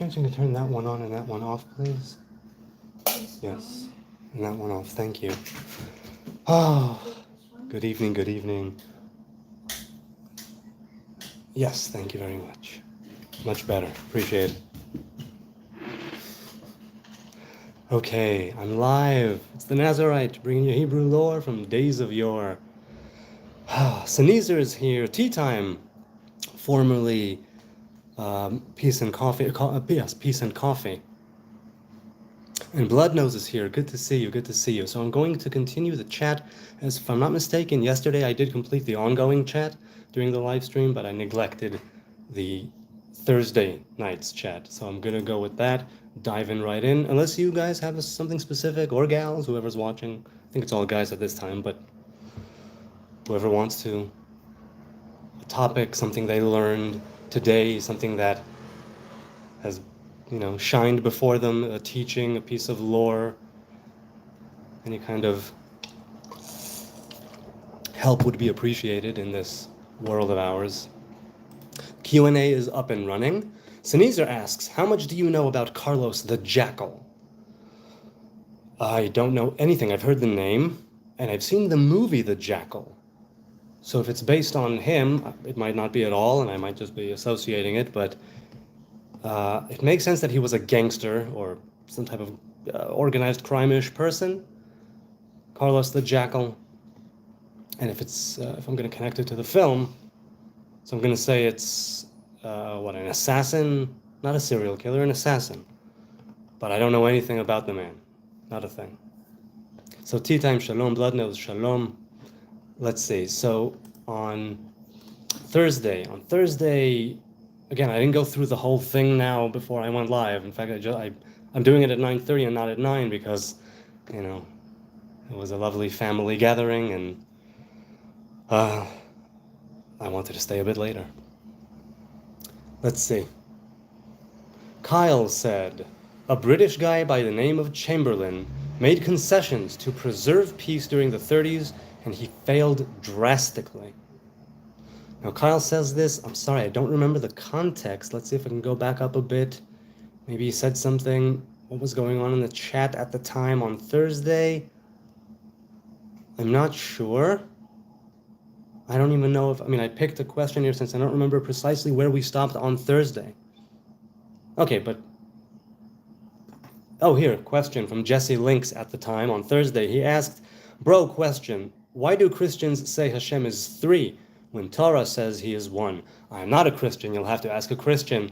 Can't you turn that one on and that one off, please? Yes. And that one off. Thank you. Oh, good evening, good evening. Yes, thank you very much. Much better. Appreciate it. Okay, I'm live. It's the Nazarite, bringing you Hebrew lore from days of yore. Sneezer is here. Tea time. Formerly Peace and Coffee. Yes, Peace and Coffee. And Blood Nose is here. Good to see you. Good to see you. So I'm going to continue the chat. As if I'm not mistaken, yesterday I did complete the ongoing chat during the live stream, but I neglected the Thursday night's chat. So I'm going to go with that. Dive in right in. Unless you guys have something specific, or gals, whoever's watching. I think it's all guys at this time, but whoever wants to. A topic, something they learned today, something that has shined before them, a teaching, a piece of lore, any kind of help would be appreciated in this world of ours. Q&A is up and running. Sneezer asks, how much do you know about Carlos the Jackal? I don't know anything. I've heard the name, and I've seen the movie The Jackal. So if it's based on him, it might not be at all, and I might just be associating it, but it makes sense that he was a gangster or some type of organized crime-ish person. Carlos the Jackal. And if I'm going to connect it to the film, so I'm going to say it's an assassin, not a serial killer, an assassin. But I don't know anything about the man, not a thing. So tea time, shalom, blood nose, shalom. Let's see. So on Thursday, again, I didn't go through the whole thing now before I went live. In fact, I'm doing it at 9:30 and not at 9 because, it was a lovely family gathering and I wanted to stay a bit later. Let's see. Kyle said, a British guy by the name of Chamberlain made concessions to preserve peace during the 30s and he failed drastically. Now, Kyle says this. I'm sorry, I don't remember the context. Let's see if I can go back up a bit. Maybe he said something. What was going on in the chat at the time on Thursday? I'm not sure. I don't even know I picked a question here since I don't remember precisely where we stopped on Thursday. Okay, but... Oh, here, question from Jesse Links at the time on Thursday. He asked, bro, question, why do Christians say Hashem is 3? When Torah says he is 1. I'm not a Christian. You'll have to ask a Christian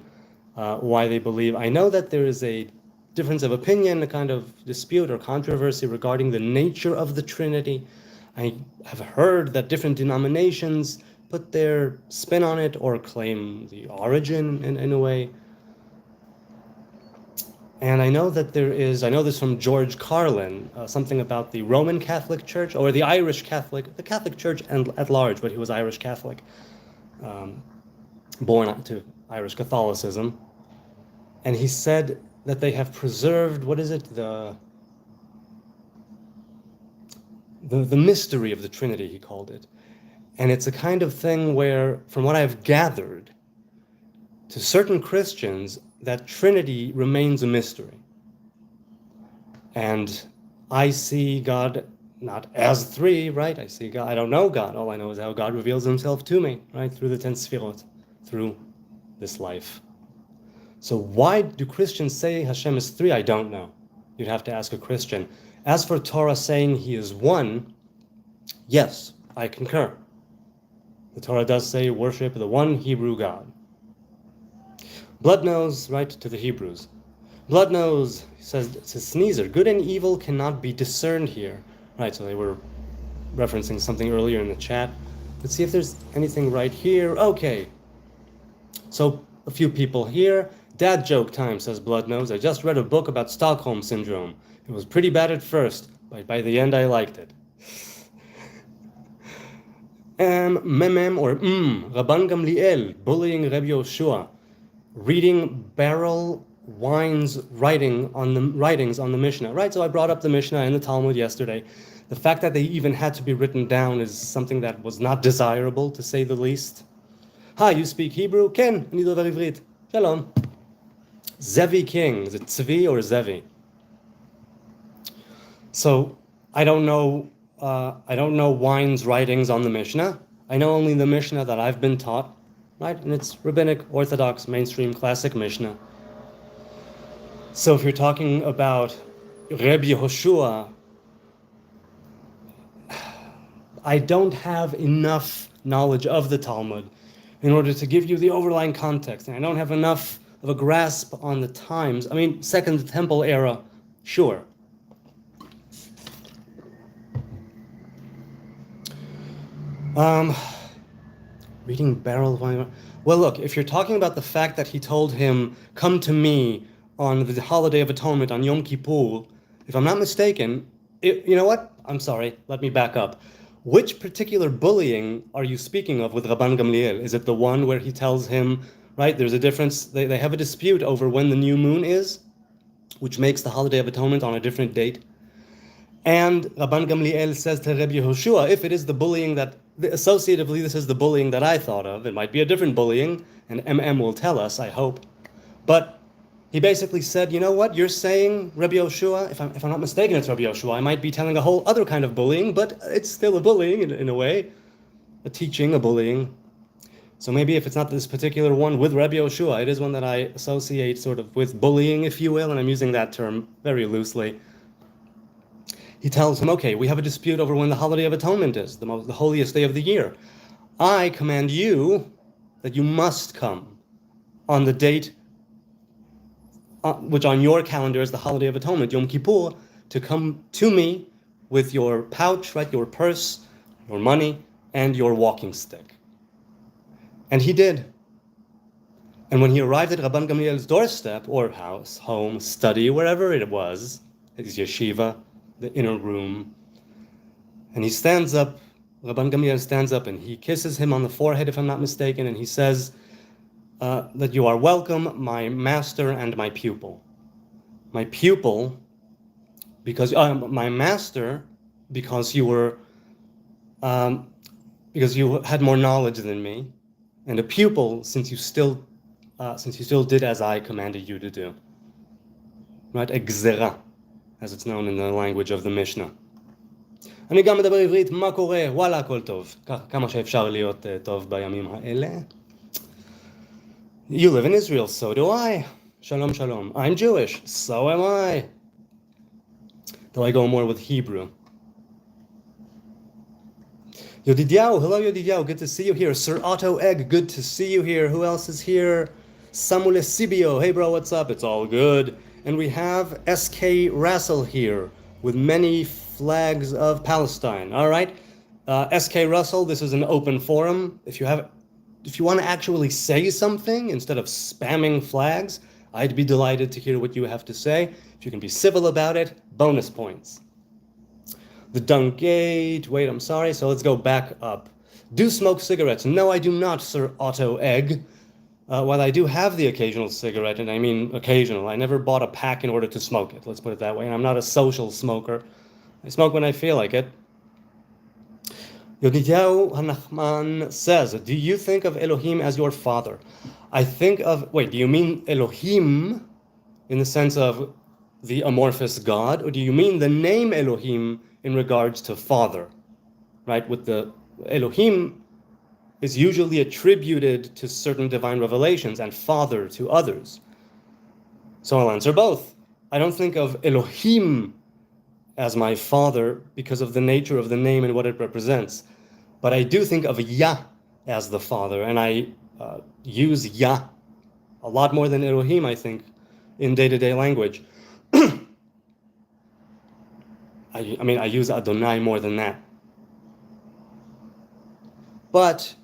why they believe. I know that there is a difference of opinion, a kind of dispute or controversy regarding the nature of the Trinity. I have heard that different denominations put their spin on it or claim the origin in a way. And I know that I know this from George Carlin, something about the Roman Catholic Church, or the Irish Catholic, the Catholic Church at large, but he was Irish Catholic, born to Irish Catholicism. And he said that they have preserved, the mystery of the Trinity, he called it. And it's a kind of thing where, from what I've gathered, to certain Christians, that Trinity remains a mystery. And I see God not as 3, right? I see God, I don't know God. All I know is how God reveals himself to me, right? Through the 10 Sfirot, through this life. So why do Christians say Hashem is 3? I don't know. You'd have to ask a Christian. As for Torah saying he is 1, yes, I concur. The Torah does say worship the one Hebrew God. Blood Nose, right to the Hebrews. Blood Nose says to Sneezer, good and evil cannot be discerned here. Right, so they were referencing something earlier in the chat. Let's see if there's anything right here. Okay. So a few people here. Dad joke time, says Blood Nose. I just read a book about Stockholm Syndrome. It was pretty bad at first, but by the end I liked it. Memem or Rabban Gamliel bullying Rebbe Yoshua. Reading Beryl Wine's writings on the Mishnah, right? So I brought up the Mishnah and the Talmud yesterday. The fact that they even had to be written down is something that was not desirable, to say the least. Hi, you speak Hebrew? Ken, אני דובר עברית. Shalom. Zevi king. Is it Tzvi or Zevi? So I don't know. I don't know Wine's writings on the Mishnah. I know only the Mishnah that I've been taught, right? And it's rabbinic, orthodox, mainstream, classic Mishnah. So if you're talking about Reb Yehoshua, I don't have enough knowledge of the Talmud in order to give you the overlying context, and I don't have enough of a grasp on the times. I mean, Second Temple era, sure. Reading barrel wine. Well, look, if you're talking about the fact that he told him, come to me on the holiday of atonement on Yom Kippur, if I'm not mistaken, you know what? I'm sorry, let me back up. Which particular bullying are you speaking of with Rabban Gamliel? Is it the one where he tells him, right, there's a difference, they have a dispute over when the new moon is, which makes the holiday of atonement on a different date? And Rabban Gamliel says to Rabbi Yehoshua, if it is the bullying that, associatively, this is the bullying that I thought of, it might be a different bullying, and MM will tell us, I hope. But he basically said, you know what, you're saying, Rabbi Yehoshua, if I'm not mistaken, it's Rabbi Yehoshua, I might be telling a whole other kind of bullying, but it's still a bullying in a way, a teaching, a bullying. So maybe if it's not this particular one with Rabbi Yehoshua, it is one that I associate sort of with bullying, if you will, and I'm using that term very loosely. He tells him, okay, we have a dispute over when the holiday of atonement is, the holiest day of the year. I command you that you must come on the date which on your calendar is the holiday of atonement, Yom Kippur, to come to me with your pouch, right, your purse, your money, and your walking stick. And he did. And when he arrived at Rabban Gamliel's doorstep, or house, home, study, wherever it was, his yeshiva, the inner room, and he stands up, Rabban Gamliel stands up and he kisses him on the forehead, if I'm not mistaken, and he says that you are welcome, my master and my pupil. My pupil, because my master, because you were, because you had more knowledge than me, and a pupil, since you still did as I commanded you to do. Right? Gzera, as it's known in the language of the Mishnah. אני גם מדבר עברית, מה קורה? וואלה, הכל טוב. כמה שאפשר להיות טוב בימים האלה. You live in Israel, so do I. Shalom, shalom. I'm Jewish, so am I. Though I go more with Hebrew. Yodidiao, hello Yodidiao, good to see you here. Sir Otto Egg, good to see you here. Who else is here? Samule Sibio, hey bro, what's up? It's all good. And we have SK Russell here with many flags of Palestine. All right, SK Russell, this is an open forum. If you want to actually say something instead of spamming flags, I'd be delighted to hear what you have to say. If you can be civil about it, bonus points. The Dunk Gate, wait, I'm sorry, so let's go back up. Do smoke cigarettes? No, I do not, Sir Otto Egg. While I do have the occasional cigarette, and I mean occasional, I never bought a pack in order to smoke it, let's put it that way, and I'm not a social smoker. I smoke when I feel like it. Yodidiao Hanachman says, do you think of Elohim as your father? I think of, wait, do you mean Elohim in the sense of the amorphous God, or do you mean the name Elohim in regards to father? Right, with the Elohim is usually attributed to certain divine revelations and father to others. So I'll answer both. I don't think of Elohim as my father because of the nature of the name and what it represents. But I do think of Yah as the father, and I use Yah a lot more than Elohim, I think, in day-to-day language. I mean, I use Adonai more than that. But,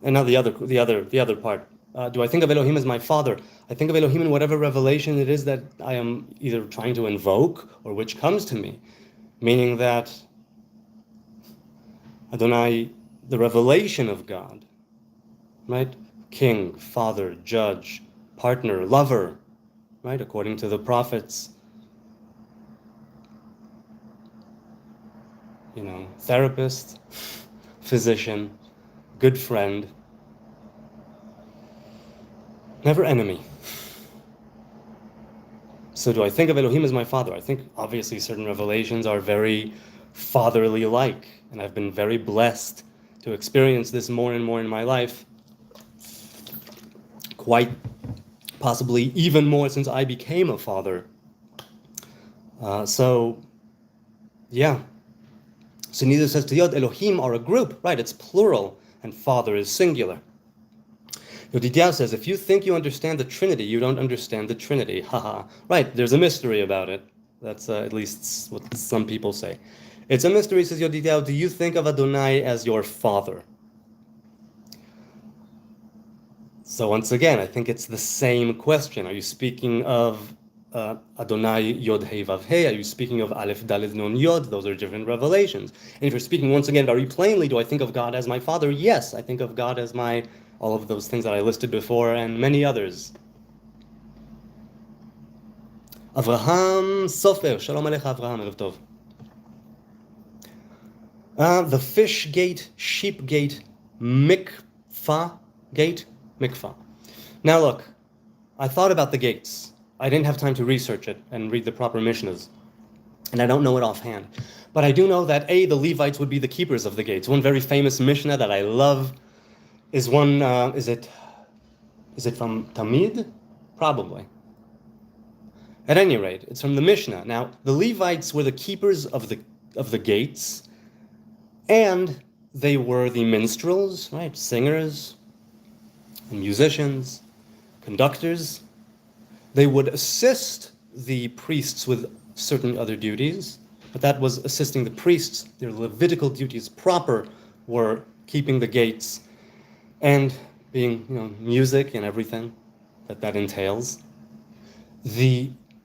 and now the other part. Do I think of Elohim as my father? I think of Elohim in whatever revelation it is that I am either trying to invoke or which comes to me. Meaning that Adonai, the revelation of God, right? King, father, judge, partner, lover, right? According to the prophets. You know, therapist, physician, good friend, never enemy. So do I think of Elohim as my father? I think obviously certain revelations are very fatherly-like, and I've been very blessed to experience this more and more in my life, quite possibly even more since I became a father. So, yeah. So neither says to Yod, Elohim are a group, right? It's plural, and father is singular. Yodidiah says, if you think you understand the Trinity, you don't understand the Trinity. Haha. Right, there's a mystery about it. That's at least what some people say. It's a mystery, says Yodidiah. Do you think of Adonai as your father? So once again, I think it's the same question. Are you speaking of Adonai Yod Hei Vav Hei? Are you speaking of Aleph Daled Nun Yod? Those are different revelations. And if you're speaking once again very plainly, do I think of God as my father? Yes, I think of God as my, all of those things that I listed before and many others. Avraham Sofer, Shalom Alecha Avraham, Erev Tov. The fish gate, sheep gate, mikvah gate, mikvah. Now look, I thought about the gates. I didn't have time to research it and read the proper Mishnahs, and I don't know it offhand. But I do know that the Levites would be the keepers of the gates. One very famous Mishnah that I love is one. Is it from Tamid? Probably. At any rate, it's from the Mishnah. Now, the Levites were the keepers of the gates, and they were the minstrels, right? Singers and musicians, conductors. They would assist the priests with certain other duties, but that was assisting the priests. Their Levitical duties proper were keeping the gates and being, music and everything that entails.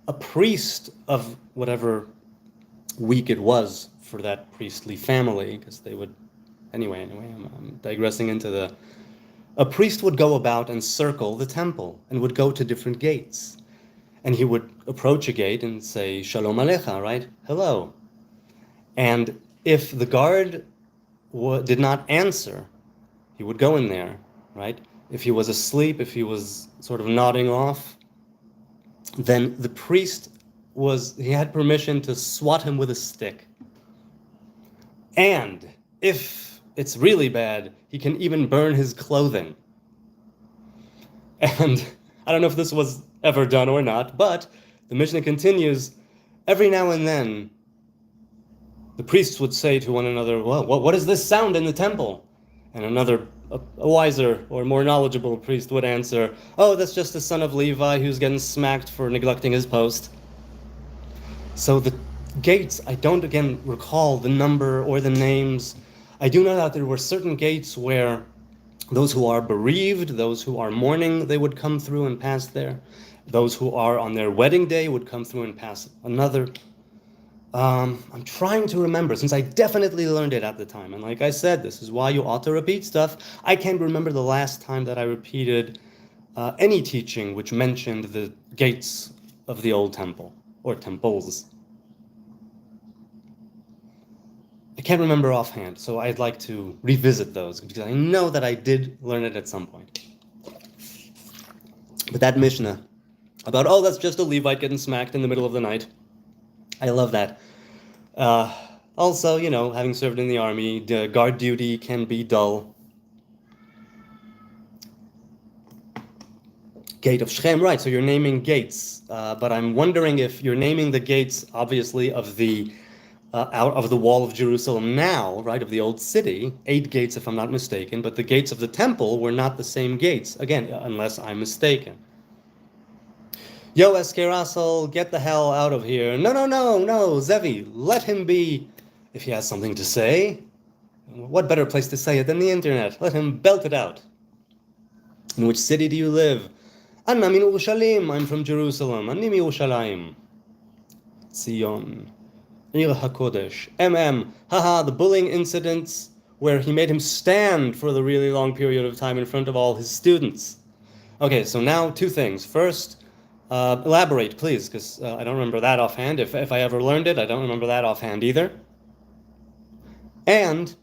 A priest of whatever week it was for that priestly family, because they would, anyway, I'm digressing into a priest would go about and circle the temple and would go to different gates. And he would approach a gate and say, Shalom Alecha, right? Hello. And if the guard did not answer, he would go in there, right? If he was asleep, if he was sort of nodding off, then the priest he had permission to swat him with a stick. And if it's really bad, he can even burn his clothing. And I don't know if this was ever done or not, but the Mishnah continues, every now and then, the priests would say to one another, well, what is this sound in the temple? And another, a wiser or more knowledgeable priest would answer, oh, that's just the son of Levi who's getting smacked for neglecting his post. So the gates, I don't again recall the number or the names. I do know that there were certain gates where those who are bereaved, those who are mourning, they would come through and pass there. Those who are on their wedding day would come through and pass another. I'm trying to remember, since I definitely learned it at the time. And like I said, this is why you ought to repeat stuff. I can't remember the last time that I repeated any teaching which mentioned the gates of the old temple, or temples. I can't remember offhand, so I'd like to revisit those, because I know that I did learn it at some point. But that Mishnah about, oh, that's just a Levite getting smacked in the middle of the night, I love that. Also, having served in the army, the guard duty can be dull. Gate of Shechem, right, so you're naming gates, but I'm wondering if you're naming the gates, obviously, of the out of the wall of Jerusalem now, right, of the old city, 8 gates if I'm not mistaken, but the gates of the temple were not the same gates, again, unless I'm mistaken. Yo, Eskerasel, get the hell out of here. No, Zevi, let him be, if he has something to say. What better place to say it than the internet? Let him belt it out. In which city do you live? Anna min Yerushalayim, I'm from Jerusalem. Ani mi Yerushalayim. Zion. Ir HaKodesh. Haha, the bullying incidents where he made him stand for the really long period of time in front of all his students. Okay, so now 2 things. First, elaborate, please, because I don't remember that offhand. If I ever learned it, I don't remember that offhand either. And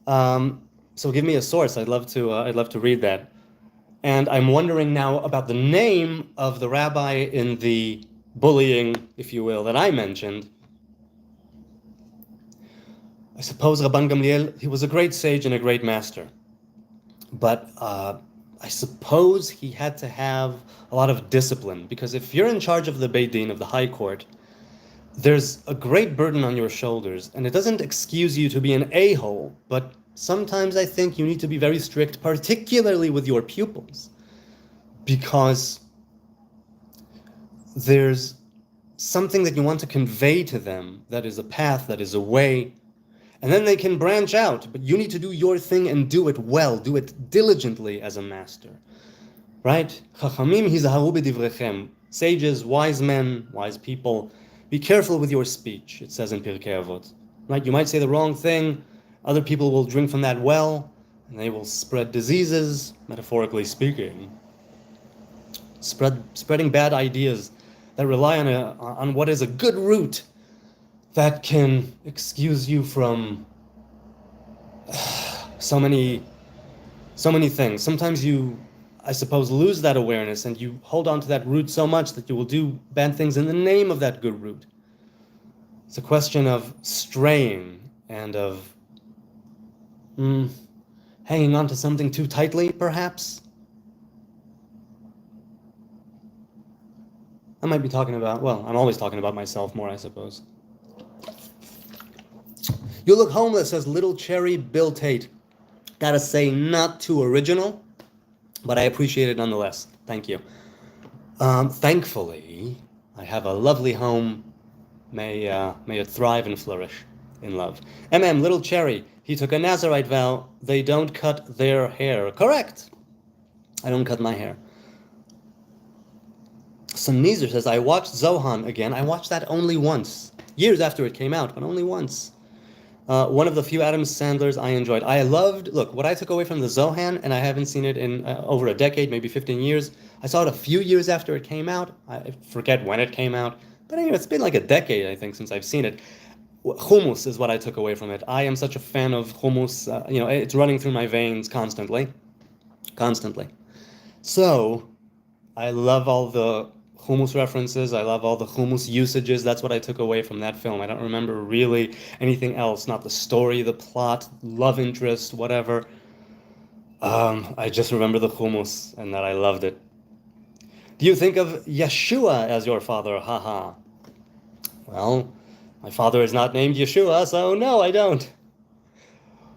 so give me a source. I'd love to read that. And I'm wondering now about the name of the rabbi in the bullying, if you will, that I mentioned, I suppose Rabban Gamliel, he was a great sage and a great master. But I suppose he had to have a lot of discipline, because if you're in charge of the Beit Din, of the High Court, there's a great burden on your shoulders, and it doesn't excuse you to be an a-hole, but sometimes I think you need to be very strict, particularly with your pupils, because there's something that you want to convey to them that is a path, that is a way, and then they can branch out, but you need to do your thing and do it well, do it diligently as a master, right? Chachamim hizaharu b'divrechem. Sages, wise men, wise people, be careful with your speech, it says in Pirkei Avot. Right? You might say the wrong thing, other people will drink from that well, and they will spread diseases, metaphorically speaking. Spreading bad ideas that rely on what is a good root that can excuse you from so many things. Sometimes you, I suppose, lose that awareness and you hold on to that root so much that you will do bad things in the name of that good root. It's a question of straying and of hanging on to something too tightly, perhaps. I might be talking about, well, I'm always talking about myself more, I suppose. You look homeless, says Little Cherry Bill Tate. Gotta say, not too original, but I appreciate it nonetheless. Thank you. Thankfully, I have a lovely home. May it thrive and flourish in love. Little Cherry, he took a Nazarite vow. They don't cut their hair. Correct. I don't cut my hair. Sneezer says, I watched Zohan again. I watched that only once. Years after it came out, but only once. One of the few Adam Sandlers I enjoyed. I loved, look, what I took away from the Zohan, and I haven't seen it in over a decade, maybe 15 years. I saw it a few years after it came out. I forget when it came out. But anyway, it's been like a decade, I think, since I've seen it. Hummus is what I took away from it. I am such a fan of hummus. It's running through my veins constantly. Constantly. So, I love all the hummus references. I love all the hummus usages. That's what I took away from that film. I don't remember really anything else. Not the story, the plot, love interest, whatever. I just remember the hummus and that I loved it. Do you think of Yeshua as your father? Haha. Well, my father is not named Yeshua, so no, I don't.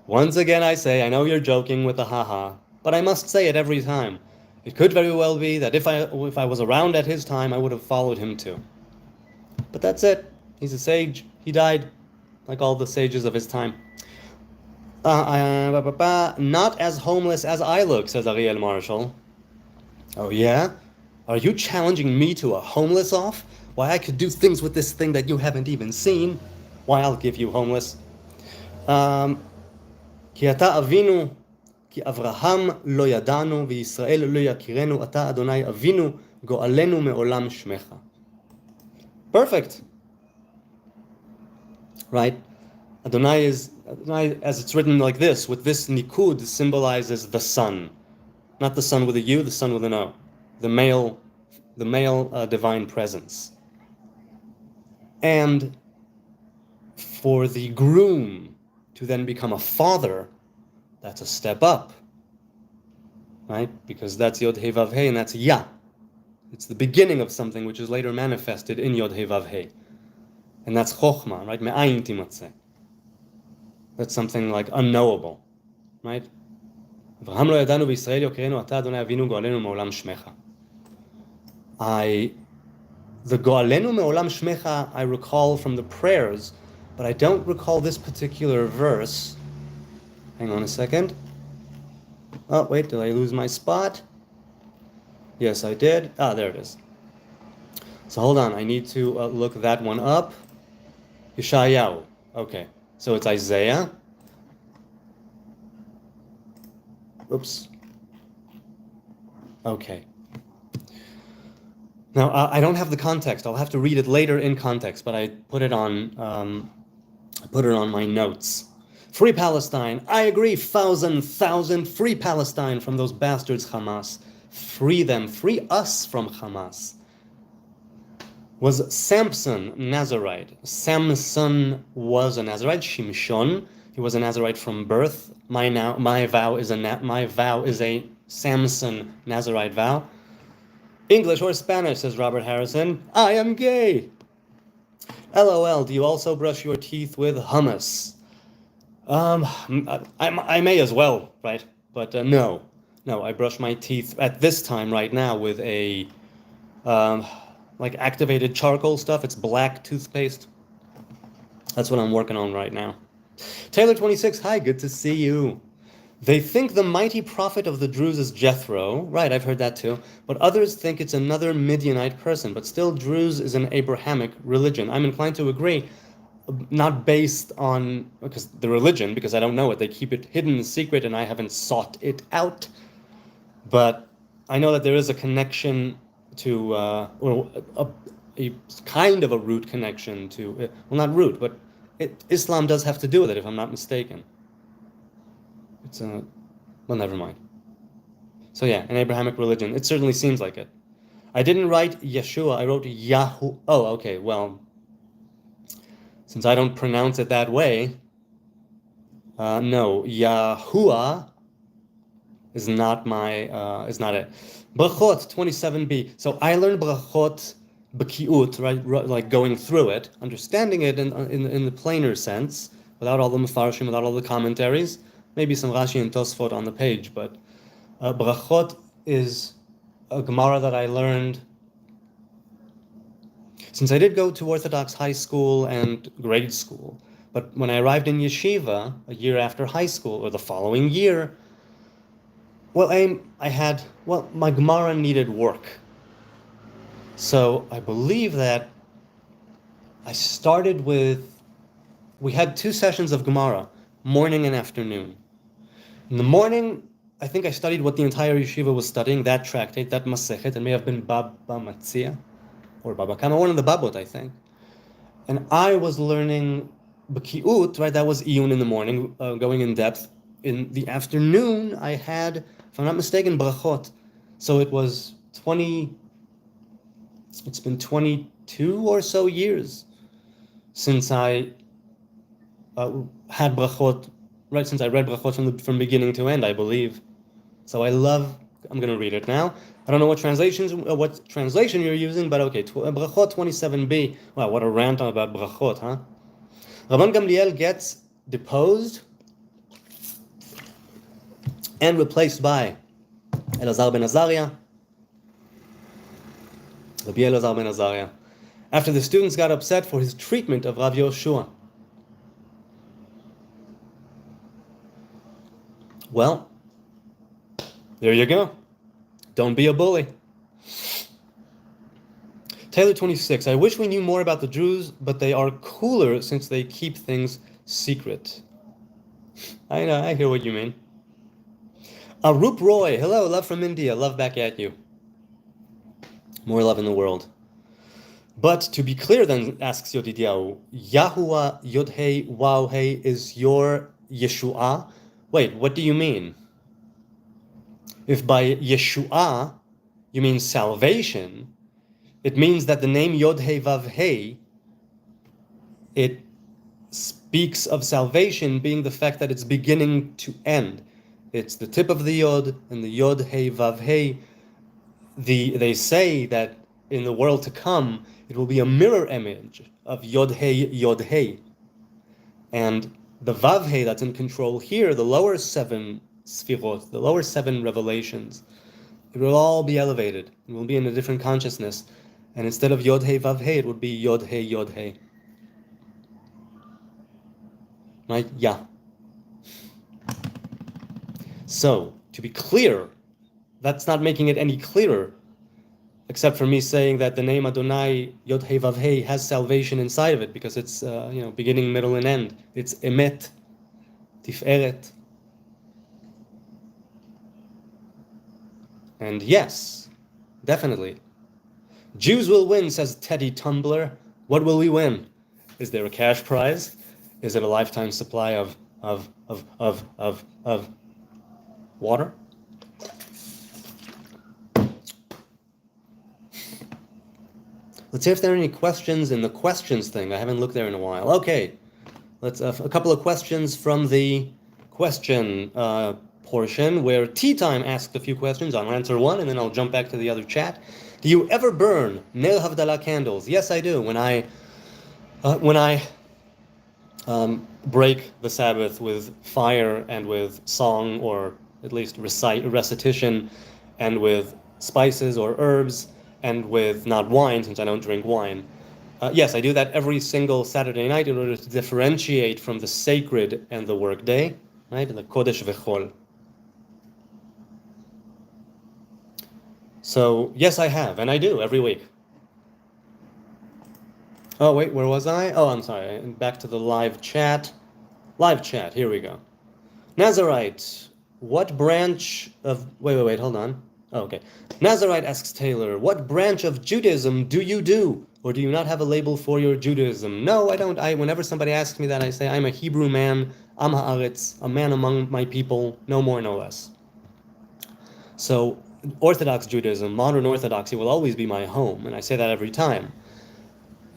Once again I say, I know you're joking with the haha, but I must say it every time. It could very well be that if I was around at his time, I would have followed him too. But that's it. He's a sage. He died, like all the sages of his time. Not as homeless as I look, says Ariel Marshall. Oh yeah? Are you challenging me to a homeless off? Why, I could do things with this thing that you haven't even seen. Why, I'll give you homeless. Ki ata avinu, ki Avraham lo yadanu, v'Yisrael lo yakirenu, ata Adonai avinu, go'alenu me'olam shmecha. Perfect. Right? Adonai, as it's written like this, with this nikud, symbolizes the sun. Not the sun with a U, the sun with an O. The male divine presence. And for the groom to then become a father, that's a step up, right? Because that's Yod He Vav He, and that's Ya. It's the beginning of something which is later manifested in Yod He Vav He. And that's Chochmah, right? Me'ayin timatzeh. That's something like unknowable, right? Avraham lo yadanu v'Yisrael yokerenu ata Adonai avinu go'alenu me'olam shmecha. The Go'alenu me'olam shmecha I recall from the prayers, but I don't recall this particular verse. Hang on a second. Oh, wait, did I lose my spot? Yes, I did. Ah, there it is. So hold on, I need to look that one up. Yeshayahu. Okay, so it's Isaiah. Oops. Okay. Now, I don't have the context. I'll have to read it later in context, but I put it on my notes. Free Palestine. I agree. Thousand. Free Palestine from those bastards Hamas. Free them. Free us from Hamas. Was Samson Nazarite? Samson was a Nazarite. Shimshon, he was a Nazarite from birth. My vow is a Samson Nazarite vow. English or Spanish, says Robert Harrison. I am gay. LOL, do you also brush your teeth with hummus? I may as well, right? But no, I brush my teeth at this time right now with a like activated charcoal stuff. It's black toothpaste. That's what I'm working on right now. Taylor 26, hi, good to see you. They think the mighty prophet of the Druze is Jethro. Right, I've heard that too. But others think it's another Midianite person. But still, Druze is an Abrahamic religion. I'm inclined to agree, not based on because the religion, because I don't know it. They keep it hidden in secret, and I haven't sought it out. But I know that there is a connection to, or a kind of a root connection to, well, not root, but Islam does have to do with it, if I'm not mistaken. It's a, well, never mind. So yeah, an Abrahamic religion. It certainly seems like it. I didn't write Yeshua, I wrote Yahu. Oh, okay, well, since I don't pronounce it that way, no, Yahuwah is not is not it. Brachot 27b. So I learned brachot b'kiut, right, like going through it, understanding it in the plainer sense, without all the mefarshim, without all the commentaries. Maybe some Rashi and Tosfot on the page, but brachot is a Gemara that I learned since I did go to Orthodox high school and grade school. But when I arrived in yeshiva a year after high school, or the following year, well, my Gemara needed work. So I believe that I started we had 2 sessions of Gemara, morning and afternoon. In the morning, I think I studied what the entire yeshiva was studying, that tractate, that Masechet. It may have been Baba Matzia or Baba Kama, one of the Babot, I think. And I was learning B'ki'ut, right? That was Iyun in the morning, going in depth. In the afternoon, I had, if I'm not mistaken, Brachot. So it's been 22 or so years since I had Brachot, right? Since I read Brachot from beginning to end, I believe. So I'm going to read it now. I don't know what translation you're using, but okay, Brachot 27b. Wow, what a rant about Brachot, huh? Rabban Gamliel gets deposed and replaced by Elazar ben Azariah, Rabbi Elazar ben Azariah, after the students got upset for his treatment of Rav Yoshua. Well, there you go. Don't be a bully. Taylor 26, I wish we knew more about the Jews, but they are cooler since they keep things secret. I know, I hear what you mean. Arup Roy, hello, love from India, love back at you. More love in the world. But to be clear then, asks Yodidiahu, Yahuwah Yodhei Wauhei is your Yeshua? Wait, what do you mean? If by Yeshua you mean salvation, it means that the name Yod-Hei Vav-Hei, it speaks of salvation being the fact that it's beginning to end. It's the tip of the Yod and the Yod-Hei Vav-Hei. They say that in the world to come, it will be a mirror image of Yod-Hei Yod-Hei. And the Vav-Hei that's in control here, the lower 7 Sfirot, the lower 7 revelations, it will all be elevated. It will be in a different consciousness. And instead of Yod-Hei Vav-Hei, it would be Yod-Hei Yod-Hei. Right? Yeah. So, to be clear, that's not making it any clearer, except for me saying that the name Adonai Yod-Hei Vav-Hei has salvation inside of it, because it's beginning, middle, and end. It's Emet, Tiferet. And yes, definitely. Jews will win, says Teddy Tumblr. What will we win? Is there a cash prize? Is it a lifetime supply of water? Let's see if there are any questions in the questions thing. I haven't looked there in a while. Okay, let's a couple of questions from the question portion where Tea Time asked a few questions. I'll answer one and then I'll jump back to the other chat. Do you ever burn Ner Havdalah candles? Yes, I do. When I break the Sabbath with fire and with song, or at least recitation, and with spices or herbs, and with not wine, since I don't drink wine. Yes, I do that every single Saturday night in order to differentiate from the sacred and the workday, right? The Kodesh V'chol. So, yes, I have, and I do every week. Oh, wait, where was I? Oh, I'm sorry. Back to the live chat. Live chat, here we go. Nazarite, what branch of... Wait, hold on. Oh, okay. Nazarite asks Taylor, what branch of Judaism do you do? Or do you not have a label for your Judaism? No, I don't. Whenever somebody asks me that, I say, I'm a Hebrew man, Am Haaretz, a man among my people, no more, no less. So, Orthodox Judaism, modern Orthodoxy, will always be my home, and I say that every time.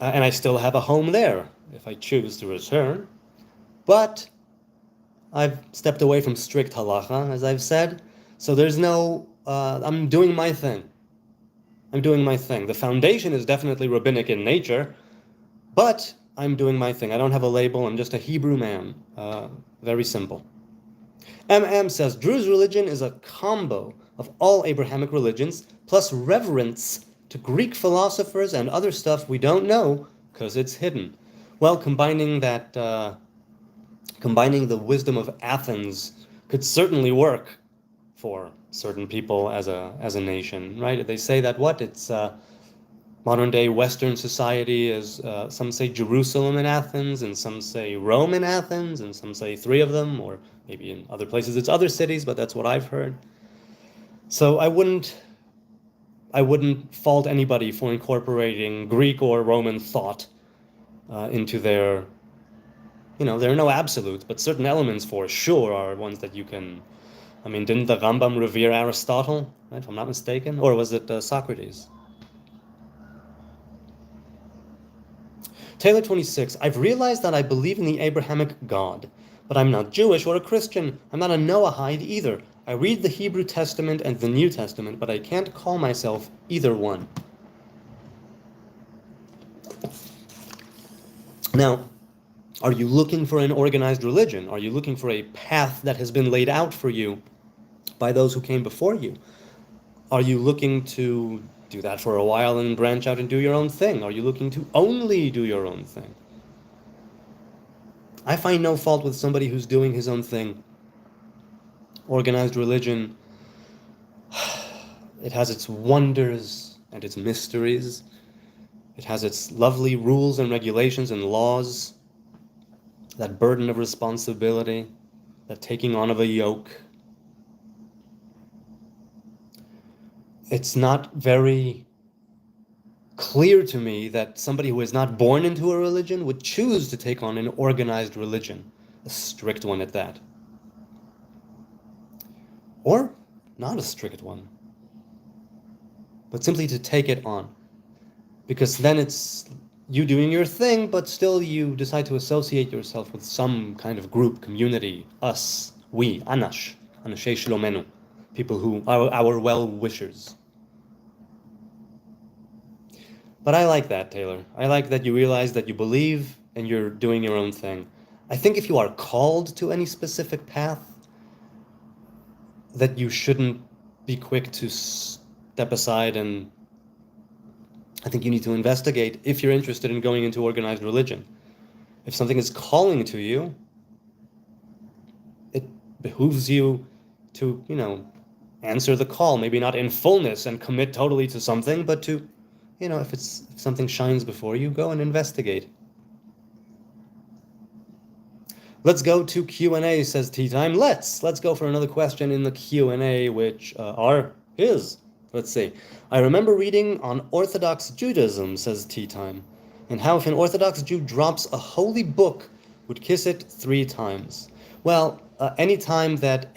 And I still have a home there, if I choose to return. But I've stepped away from strict halacha, as I've said. So there's no, I'm doing my thing. I'm doing my thing. The foundation is definitely rabbinic in nature, but I'm doing my thing. I don't have a label. I'm just a Hebrew man. Very simple. MM says, Drew's religion is a combo of all Abrahamic religions, plus reverence to Greek philosophers and other stuff we don't know because it's hidden. Well, combining the wisdom of Athens could certainly work for certain people as a nation, right? They say that it's modern day Western society is some say Jerusalem and Athens, and some say Rome and Athens, and some say three of them, or maybe in other places it's other cities, but that's what I've heard. So I wouldn't fault anybody for incorporating Greek or Roman thought into their, there are no absolutes, but certain elements for sure are ones that you can. I mean, didn't the Rambam revere Aristotle, right, if I'm not mistaken? Or was it Socrates? Taylor 26, I've realized that I believe in the Abrahamic God, but I'm not Jewish or a Christian. I'm not a Noahide either. I read the Hebrew Testament and the New Testament, but I can't call myself either one. Now, are you looking for an organized religion? Are you looking for a path that has been laid out for you by those who came before you? Are you looking to do that for a while and branch out and do your own thing? Are you looking to only do your own thing? I find no fault with somebody who's doing his own thing. Organized religion, it has its wonders and its mysteries. It has its lovely rules and regulations and laws, that burden of responsibility, that taking on of a yoke. It's not very clear to me that somebody who is not born into a religion would choose to take on an organized religion, a strict one at that. Or not a strict one, but simply to take it on. Because then it's you doing your thing, but still you decide to associate yourself with some kind of group, community, us, we, Anash, Anashei Shlomenu, people who are our well-wishers. But I like that, Taylor. I like that you realize that you believe and you're doing your own thing. I think if you are called to any specific path, that you shouldn't be quick to step aside, and I think you need to investigate if you're interested in going into organized religion. If something is calling to you, it behooves you to, answer the call, maybe not in fullness and commit totally to something, but to, if something shines before you, go and investigate. Let's go to Q&A, says Tea Time. Let's go for another question in the Q&A, which are his. Let's see. I remember reading on Orthodox Judaism, says Tea Time, and how if an Orthodox Jew drops a holy book, would kiss it 3 times. Well, any time that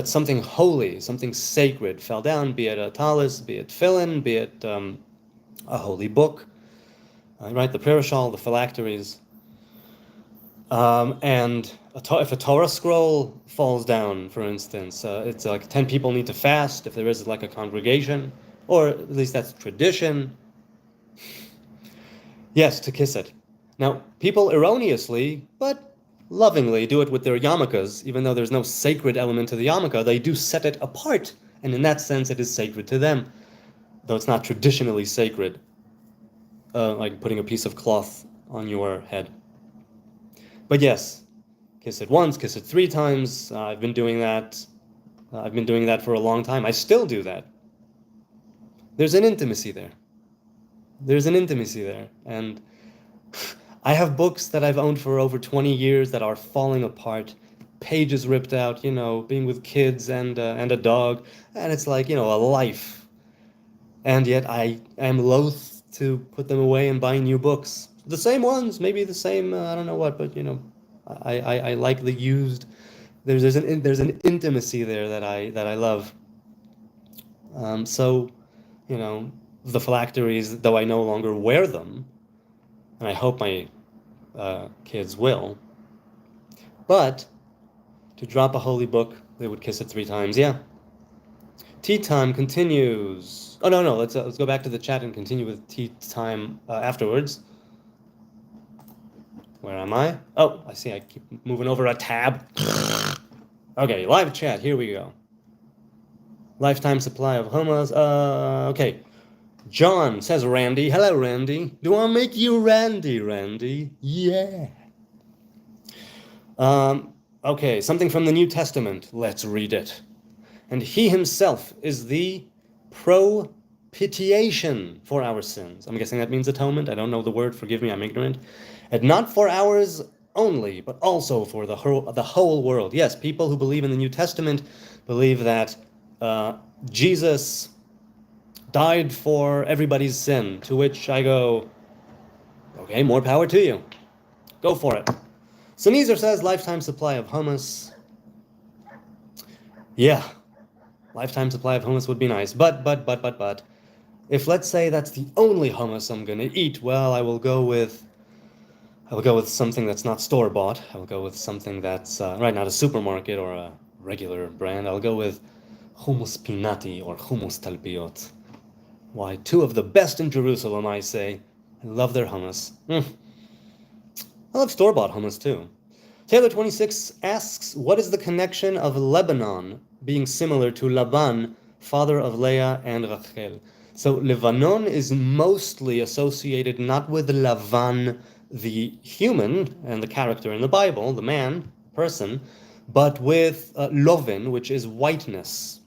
something holy, something sacred fell down, be it a talis, be it tefillin, be it a holy book, right? The prayer shawl, the phylacteries. And if a Torah scroll falls down, for instance, it's like 10 people need to fast if there is like a congregation, or at least that's tradition. Yes, to kiss it. Now, people erroneously, but lovingly, do it with their yarmulkes, even though there's no sacred element to the yarmulke. They do set it apart, and in that sense, it is sacred to them, though it's not traditionally sacred, like putting a piece of cloth on your head. But yes, kiss it once, kiss it 3 times. I've been doing that. I've been doing that for a long time. I still do that. There's an intimacy there. There's an intimacy there, and I have books that I've owned for over 20 years that are falling apart, pages ripped out, being with kids and a dog, and it's like, a life. And yet I am loath to put them away and buy new books. The same ones, maybe the same, I don't know what, but I like the used. There's an intimacy there that I love. So, the phylacteries, though I no longer wear them, and I hope my kids will. But to drop a holy book, they would kiss it 3 times. Yeah. Tea time continues. Oh no, let's go back to the chat and continue with tea time afterwards. Where am I? Oh, I see. I keep moving over a tab. Okay, live chat. Here we go. Lifetime supply of hummus. Okay. John, says Randy. Hello, Randy. Do I make you Randy, Randy? Yeah. Okay, something from the New Testament. Let's read it. And he himself is the propitiation for our sins. I'm guessing that means atonement. I don't know the word. Forgive me, I'm ignorant. And not for ours only, but also for the whole world. Yes, people who believe in the New Testament believe that Jesus died for everybody's sin, to which I go, okay, more power to you. Go for it. Sneezer says, lifetime supply of hummus. Yeah, lifetime supply of hummus would be nice. But, if let's say that's the only hummus I'm going to eat, well, I will go with something that's not store-bought. I will go with something that's, not a supermarket or a regular brand. I'll go with hummus pinati or hummus talpiot. Why, 2 of the best in Jerusalem, I say. I love their hummus. I love store-bought hummus, too. Taylor26 asks, what is the connection of Lebanon being similar to Laban, father of Leah and Rachel? So Lebanon is mostly associated not with Lavan, the human and the character in the Bible, the man, person, but with Lovin, which is whiteness.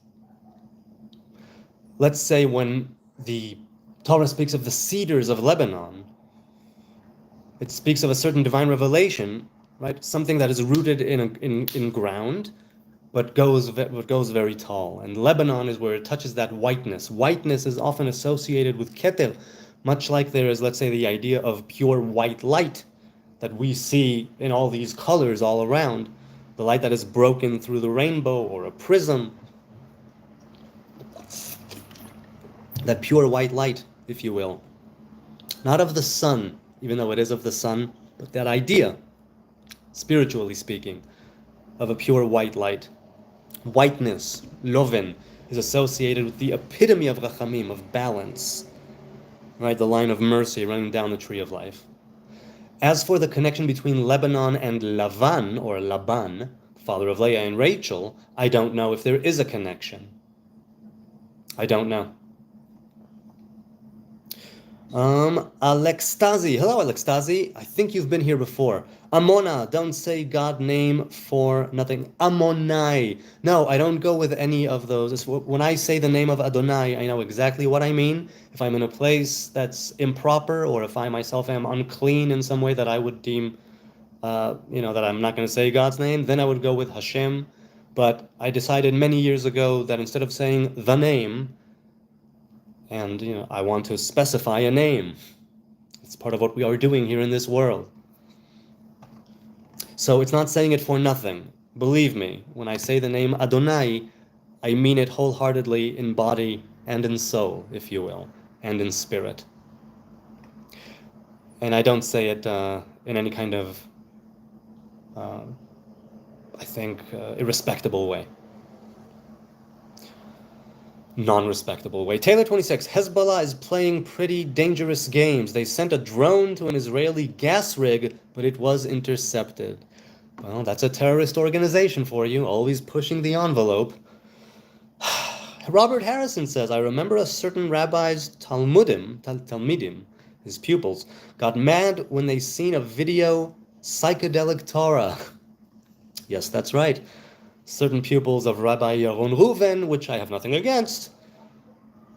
Let's say when the Torah speaks of the cedars of Lebanon, it speaks of a certain divine revelation, right? Something that is rooted in ground, but goes very tall. And Lebanon is where it touches that whiteness. Whiteness is often associated with Keter, much like there is, let's say, the idea of pure white light that we see in all these colors all around. The light that is broken through the rainbow or a prism. That pure white light, if you will. Not of the sun, even though it is of the sun, but that idea, spiritually speaking, of a pure white light. Whiteness, Loven, is associated with the epitome of Rachamim, of balance, right? The line of mercy running down the tree of life. As for the connection between Lebanon and Lavan, or Laban, father of Leah and Rachel, I don't know if there is a connection. I don't know. Alextazi. Hello, Alextazi. I think you've been here before. Amona. Don't say God name for nothing. Amonai. No, I don't go with any of those. When I say the name of Adonai, I know exactly what I mean. If I'm in a place that's improper, or if I myself am unclean in some way that I would deem, that I'm not going to say God's name, then I would go with Hashem. But I decided many years ago that instead of saying the name, and, I want to specify a name. It's part of what we are doing here in this world. So it's not saying it for nothing. Believe me, when I say the name Adonai, I mean it wholeheartedly in body and in soul, if you will, and in spirit. And I don't say it in any kind of, I think, irrespectable way. Non-respectable way. Taylor 26, Hezbollah is playing pretty dangerous games. They sent a drone to an Israeli gas rig, but it was intercepted. Well, that's a terrorist organization for you, always pushing the envelope. Robert Harrison says, I remember a certain rabbi's Talmidim, his pupils, got mad when they seen a video psychedelic Torah. Yes, that's right. Certain pupils of Rabbi Yaron Reuven, which I have nothing against.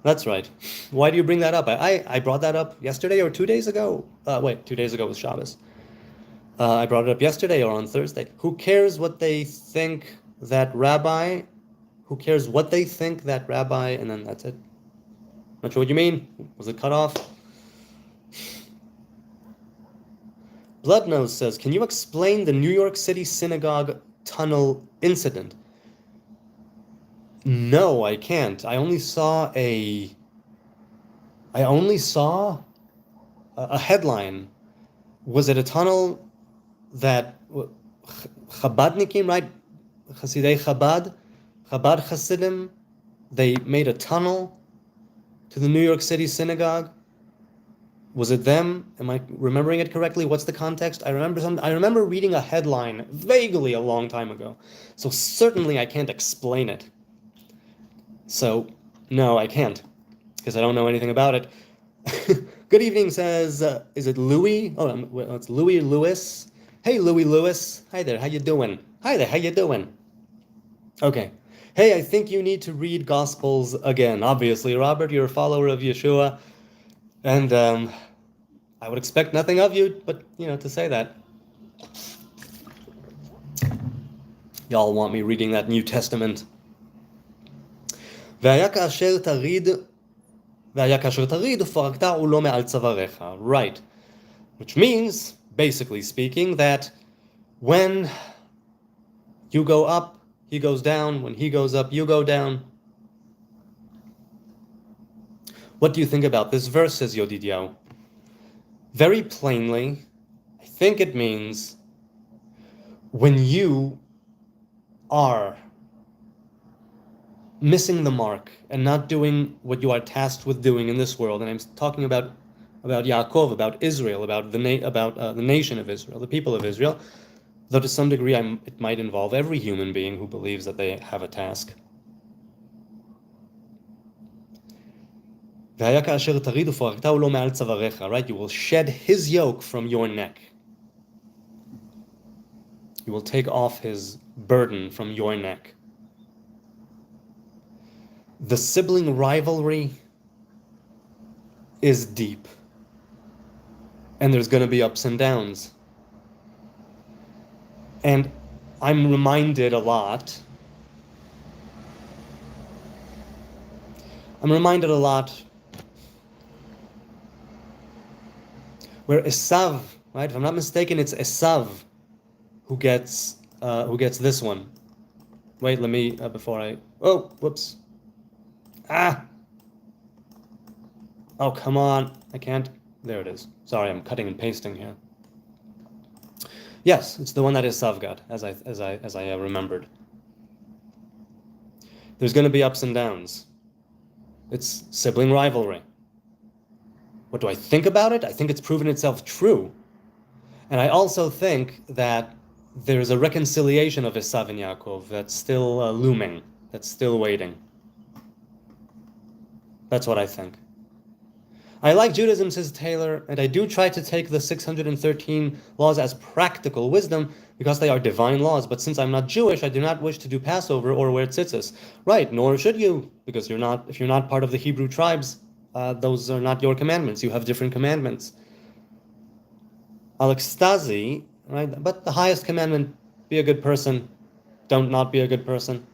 That's right. Why do you bring that up? I brought that up yesterday or 2 days ago. 2 days ago was Shabbos. I brought it up yesterday or on Thursday. Who cares what they think that rabbi? Who cares what they think that rabbi? And then that's it. Not sure what you mean. Was it cut off? Bloodnose says, can you explain the New York City synagogue tunnel incident? No, I can't. I only saw a headline. Was it a tunnel that Chabadnikim, right? Chasidei Chabad Hasidim, they made a tunnel to the New York City synagogue? Was it them? Am I remembering it correctly? What's the context? I remember reading a headline vaguely a long time ago. So certainly I can't explain it. So no, I can't, because I don't know anything about it. Good evening says, is it Louis? Oh, it's Louis Lewis. Hey, Louis Lewis. Hi there, how you doing? Hi there, how you doing? Okay. Hey, I think you need to read Gospels again. Obviously, Robert, you're a follower of Yeshua. And I would expect nothing of you, but, to say that. Y'all want me reading that New Testament. Right. Which means, basically speaking, that when you go up, he goes down. When he goes up, you go down. What do you think about this verse, says Yodidiao? Very plainly, I think it means when you are missing the mark and not doing what you are tasked with doing in this world, and I'm talking about Yaakov, about Israel, about the nation of Israel, the people of Israel, though to some degree it might involve every human being who believes that they have a task. Right? You will shed his yoke from your neck. You will take off his burden from your neck. The sibling rivalry is deep. And there's going to be ups and downs. And I'm reminded a lot where Esav, right? If I'm not mistaken, it's Esav who gets this one. Wait, let me oh, whoops. Oh, come on. I can't. There it is. Sorry, I'm cutting and pasting here. Yes, it's the one that Esav got, as I remembered. There's going to be ups and downs. It's sibling rivalry. What do I think about it? I think it's proven itself true. And I also think that there's a reconciliation of Esav and Yaakov that's still looming, that's still waiting. That's what I think. I like Judaism, says Taylor, and I do try to take the 613 laws as practical wisdom because they are divine laws. But since I'm not Jewish, I do not wish to do Passover or wear tzitzis. Right, nor should you, because if you're not part of the Hebrew tribes, those are not your commandments. You have different commandments. Alextazi, right? But the highest commandment, be a good person. Don't not be a good person.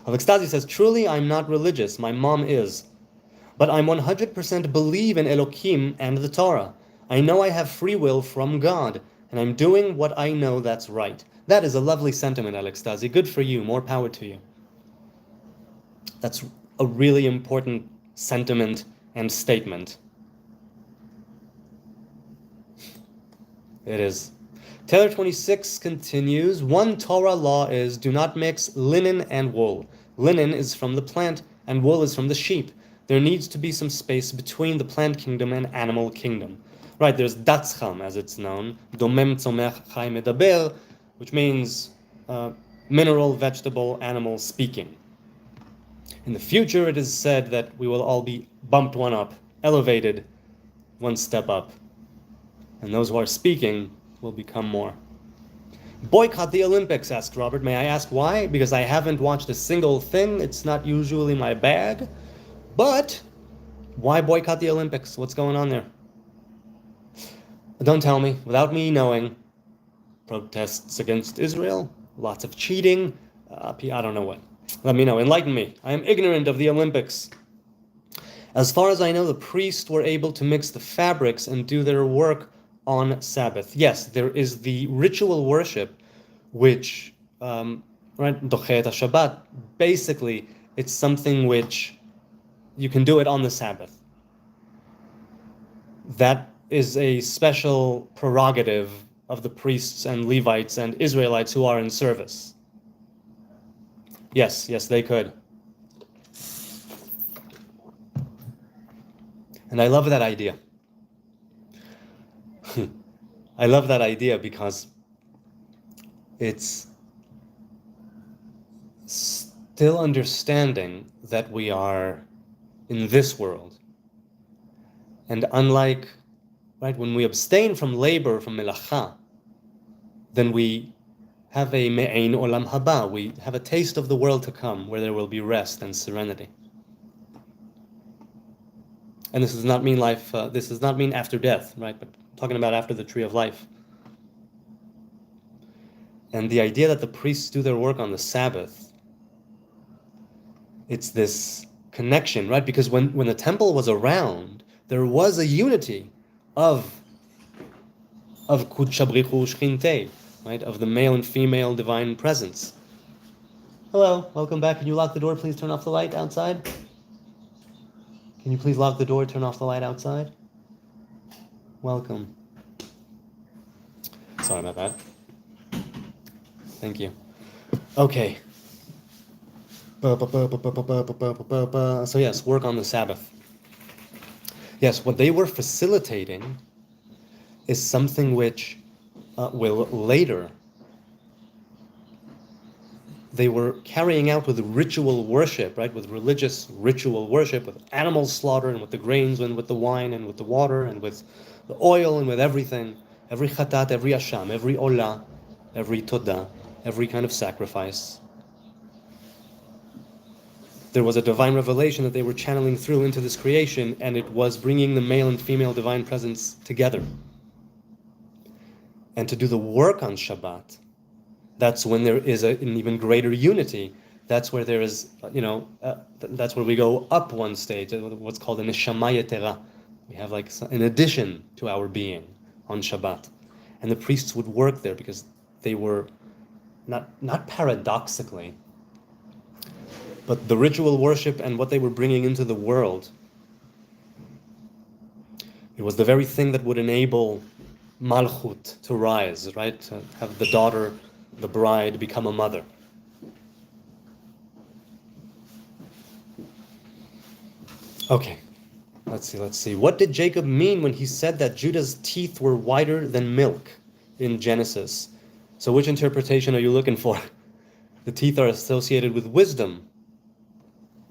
Alextazi says, truly, I'm not religious. My mom is. But I'm 100% believe in Elohim and the Torah. I know I have free will from God, and I'm doing what I know that's right. That is a lovely sentiment, Alextazi. Good for you. More power to you. That's a really important sentiment and statement. It is. Taylor 26 continues, one Torah law is, do not mix linen and wool. Linen is from the plant, and wool is from the sheep. There needs to be some space between the plant kingdom and animal kingdom. Right, there's datzcham, as it's known, domem tzomech chai medaber, which means mineral, vegetable, animal speaking. In the future, it is said that we will all be bumped one up, elevated one step up. And those who are speaking will become more. Boycott the Olympics, asked Robert. May I ask why? Because I haven't watched a single thing. It's not usually my bag. But why boycott the Olympics? What's going on there? Don't tell me. Without me knowing. Protests against Israel. Lots of cheating. I don't know what. Let me know. Enlighten me. I am ignorant of the Olympics. As far as I know, the priests were able to mix the fabrics and do their work on Sabbath. Yes, there is the ritual worship, which, right, Dochet Shabbat, basically, it's something which you can do it on the Sabbath. That is a special prerogative of the priests and Levites and Israelites who are in service. Yes, they could. And I love that idea. I love that idea because it's still understanding that we are in this world. And unlike, right, when we abstain from labor, from melacha, then we have a me'ein olam haba. We have a taste of the world to come, where there will be rest and serenity. And this does not mean life. This does not mean after death, right? But talking about after the tree of life. And the idea that the priests do their work on the Sabbath, it's this connection, right? Because when the temple was around, there was a unity of Kudsha Brichu Shchinte, right? Of the male and female divine presence. Hello, welcome back. Can you lock the door? Please turn off the light outside. Can you please lock the door, turn off the light outside? Welcome. Sorry about that. Thank you. Okay. So yes, work on the Sabbath. Yes, what they were facilitating is something which will later they were carrying out with ritual worship, right? With religious ritual worship, with animal slaughter, and with the grains, and with the wine, and with the water, and with the oil, and with everything. Every chatat, every asham, every olah, every todah, every kind of sacrifice. There was a divine revelation that they were channeling through into this creation, and it was bringing the male and female divine presence together. And to do the work on Shabbat, that's when there is an even greater unity. That's where there is, that's where we go up one stage, what's called a neshama yetera. We have like an addition to our being on Shabbat. And the priests would work there because they were, not paradoxically, but the ritual worship and what they were bringing into the world, it was the very thing that would enable Malchut to rise, right? To have the daughter, the bride, become a mother. Okay, let's see. What did Jacob mean when he said that Judah's teeth were whiter than milk in Genesis? So which interpretation are you looking for? The teeth are associated with wisdom.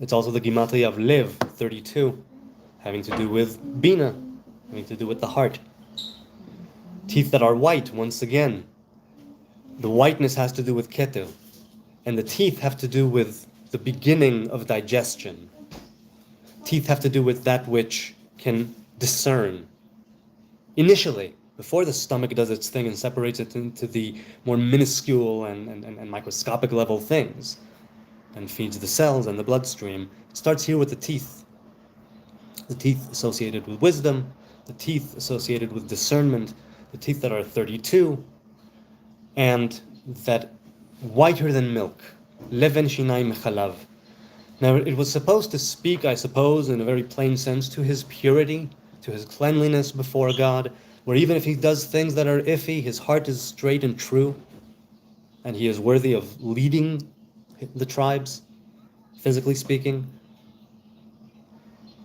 It's also the Gematria of Lev, 32, having to do with Bina, having to do with the heart. Teeth that are white, once again. The whiteness has to do with Keter, and the teeth have to do with the beginning of digestion. Teeth have to do with that which can discern. Initially, before the stomach does its thing and separates it into the more minuscule and microscopic level things, and feeds the cells and the bloodstream, it starts here with the teeth. The teeth associated with wisdom, the teeth associated with discernment, the teeth that are 32, and that whiter than milk. Leven shinai mechalav. Now, it was supposed to speak, I suppose, in a very plain sense, to his purity, to his cleanliness before God, where even if he does things that are iffy, his heart is straight and true, and he is worthy of leading the tribes, physically speaking.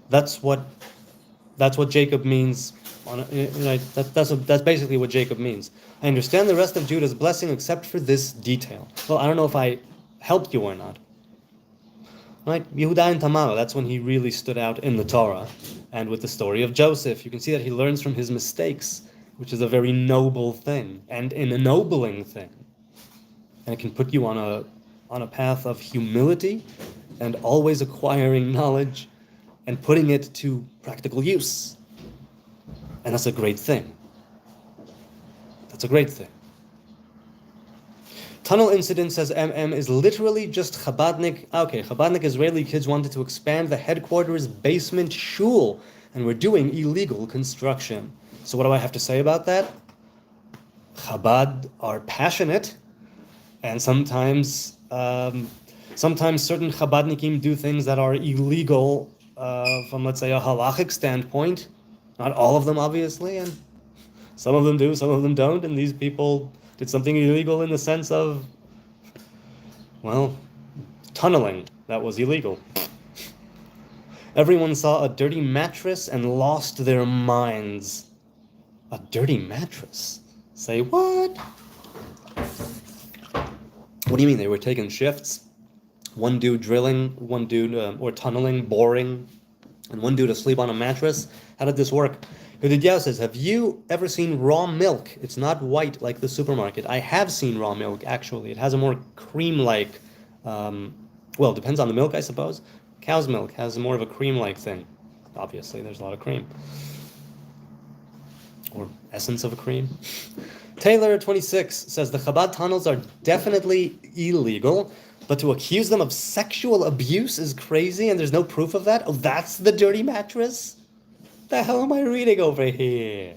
That's what Jacob means. That's basically what Jacob means. I understand the rest of Judah's blessing except for this detail. Well, I don't know if I helped you or not. Right? Yehuda and Tamar, that's when he really stood out in the Torah. And with the story of Joseph, you can see that he learns from his mistakes, which is a very noble thing and an ennobling thing. And it can put you on a path of humility and always acquiring knowledge and putting it to practical use. And that's a great thing. That's a great thing. Tunnel incident, says MM, is literally just Chabadnik. Okay, Chabadnik Israeli kids wanted to expand the headquarters basement shul and were doing illegal construction. So what do I have to say about that? Chabad are passionate, and sometimes certain Chabadnikim do things that are illegal from, let's say, a halachic standpoint. Not all of them, obviously, and some of them do, some of them don't, and these people did something illegal in the sense of, well, tunneling. That was illegal. Everyone saw a dirty mattress and lost their minds. A dirty mattress? Say what? What do you mean? They were taking shifts? One dude drilling, one dude or tunneling, boring, and one dude asleep on a mattress? How did this work? Yedidiah says, have you ever seen raw milk? It's not white like the supermarket. I have seen raw milk, actually. It has a more cream-like, well, it depends on the milk, I suppose. Cow's milk has more of a cream-like thing. Obviously, there's a lot of cream. Or essence of a cream. Taylor, 26, says the Chabad tunnels are definitely illegal, but to accuse them of sexual abuse is crazy, and there's no proof of that? Oh, that's the dirty mattress? The hell am I reading over here?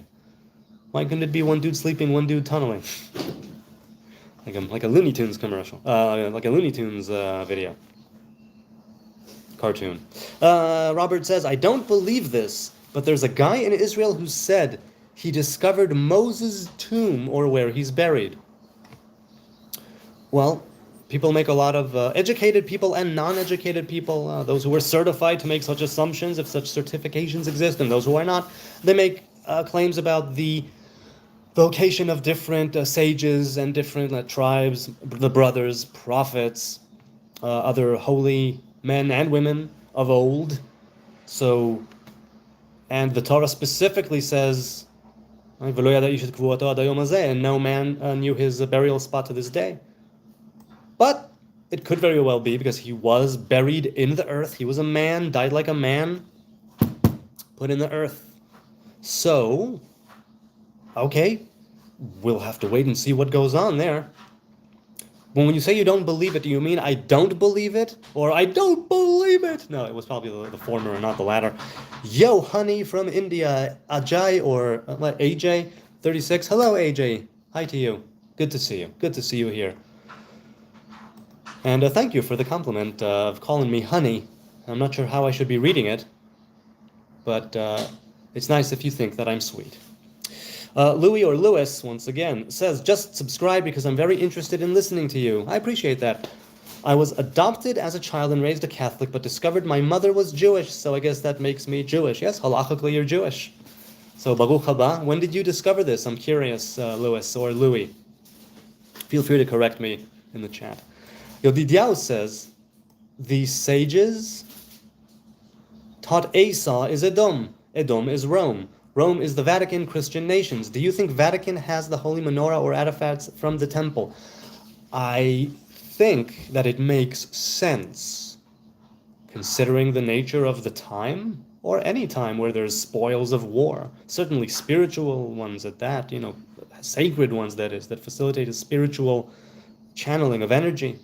Why couldn't it be one dude sleeping, one dude tunneling? like a Looney Tunes commercial. Like a Looney Tunes video. Cartoon. Robert says, I don't believe this, but there's a guy in Israel who said he discovered Moses' tomb, or where he's buried. Well, people make a lot of educated people and non-educated people, those who are certified to make such assumptions, if such certifications exist, and those who are not, they make claims about the location of different sages and different tribes, the brothers, prophets, other holy men and women of old. So, and the Torah specifically says, and no man knew his burial spot to this day. But it could very well be because he was buried in the earth. He was a man, died like a man, put in the earth. So, okay, we'll have to wait and see what goes on there. When you say you don't believe it, do you mean I don't believe it? Or I don't believe it? No, it was probably the former and not the latter. Yo, honey from India, Ajay or AJ, 36. Hello, AJ. Hi to you. Good to see you. Good to see you here. And thank you for the compliment of calling me honey. I'm not sure how I should be reading it, but it's nice if you think that I'm sweet. Louis or Lewis, once again, says, just subscribe because I'm very interested in listening to you. I appreciate that. I was adopted as a child and raised a Catholic, but discovered my mother was Jewish, so I guess that makes me Jewish. Yes, halachically you're Jewish. So, Baruch haba, when did you discover this? I'm curious, Lewis or Louis. Feel free to correct me in the chat. Yedidiah says, the sages taught Esau is Edom. Edom is Rome. Rome is the Vatican, Christian nations. Do you think Vatican has the holy menorah or artifacts from the temple? I think that it makes sense, considering the nature of the time, or any time where there's spoils of war. Certainly spiritual ones at that, sacred ones, that is, that facilitate a spiritual channeling of energy,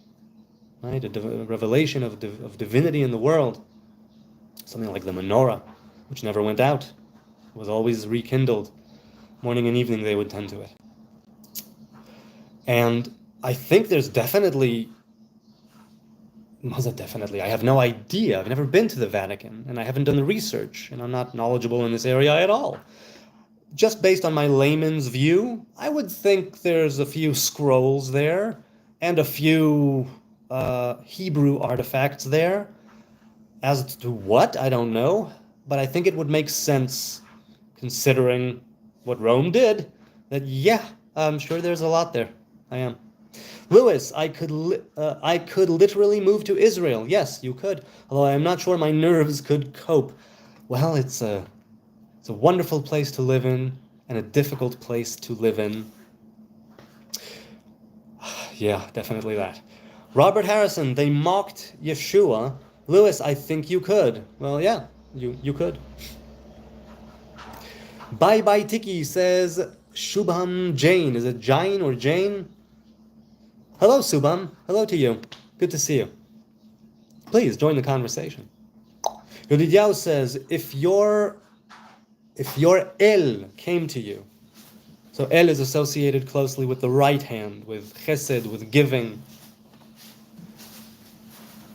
right? A revelation of divinity in the world. Something like the menorah, which never went out. Was always rekindled. Morning and evening they would tend to it. And I think there's definitely, I have no idea. I've never been to the Vatican, and I haven't done the research, and I'm not knowledgeable in this area at all. just based on my layman's view, I would think there's a few scrolls there and a few Hebrew artifacts there. As to what, I don't know, but I think it would make sense considering what Rome did, that yeah, I'm sure there's a lot there. I am. Lewis, I could literally move to Israel. Yes, you could, although I am not sure my nerves could cope. Well, it's a wonderful place to live in and a difficult place to live in. Yeah, definitely that. Robert Harrison, they mocked Yeshua. Lewis, I think you could. Well, yeah, you could. Bye Bye Tiki says Shubham Jain. Is it Jain or Jane? Hello, Subham. Hello to you. Good to see you. Please join the conversation. Yodidyao says, if your El came to you, so El is associated closely with the right hand, with chesed, with giving.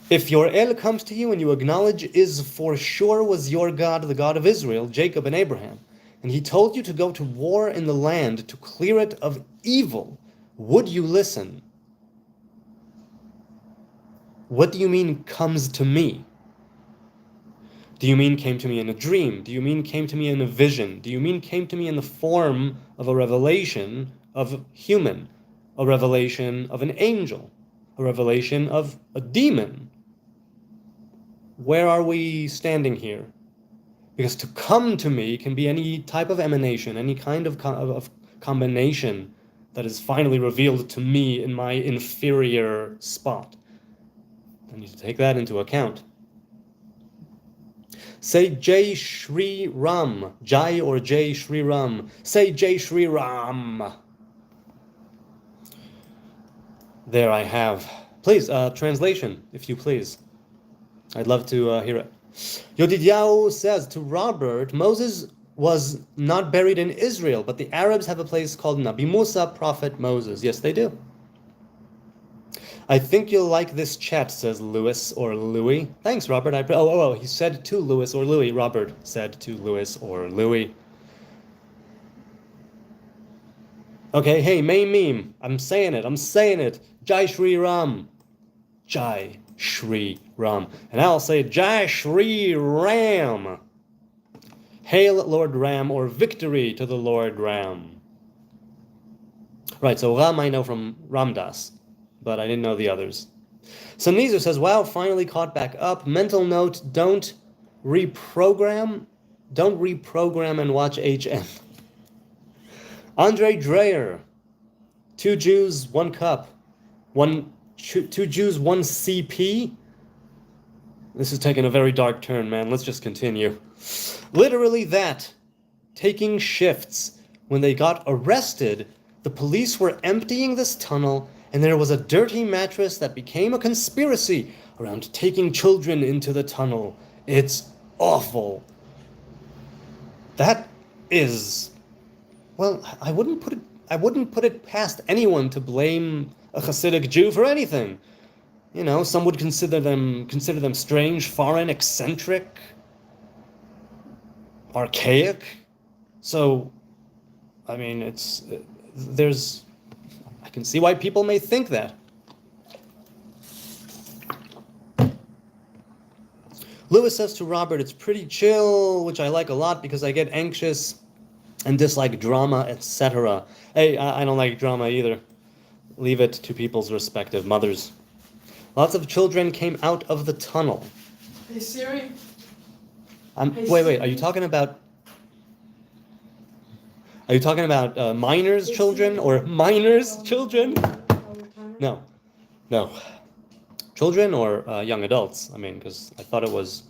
If your El comes to you and you acknowledge is for sure was your God, the God of Israel, Jacob and Abraham, and he told you to go to war in the land to clear it of evil, would you listen? What do you mean comes to me? Do you mean came to me in a dream? Do you mean came to me in a vision? Do you mean came to me in the form of a revelation of human, a revelation of an angel, a revelation of a demon? Where are we standing here? Because to come to me can be any type of emanation, any kind of combination that is finally revealed to me in my inferior spot. I need to take that into account. Say Jai Shri Ram. Jai or Jai Shri Ram. Say Jai Shri Ram. There I have. Please, translation, if you please. I'd love to hear it. Yodidyao says to Robert, Moses was not buried in Israel, but the Arabs have a place called Nabi Musa, Prophet Moses. Yes, they do. I think you'll like this chat, says Lewis or Louis. Thanks, Robert. He said to Lewis or Louis. Robert said to Lewis or Louis. Okay, hey, main meme. I'm saying it. Jai Shri Ram. Jai Shri Ram. And I'll say Jai Shri Ram. Hail Lord Ram, or victory to the Lord Ram. Right, so Ram I know from Ramdas, but I didn't know the others. Sanizer says, wow, finally caught back up. Mental note, don't reprogram and watch HM. Andre Dreyer, 2 Jews, 1 cup. 2 Jews, 1 CP? This is taking a very dark turn, man. Let's just continue. Literally that. Taking shifts. When they got arrested, the police were emptying this tunnel, and there was a dirty mattress that became a conspiracy around taking children into the tunnel. It's awful. That is... Well, I wouldn't put it past anyone to blame a Hasidic Jew for anything. You know, some would consider them strange, foreign, eccentric, archaic. So, I mean, I can see why people may think that. Lewis says to Robert, it's pretty chill, which I like a lot because I get anxious and dislike drama, etc. Hey, I don't like drama either. Leave it to people's respective mothers. Lots of children came out of the tunnel. Hey Siri. Wait. Are you talking about minors' children or minors' children? No. Children or young adults? I mean, because I thought it was.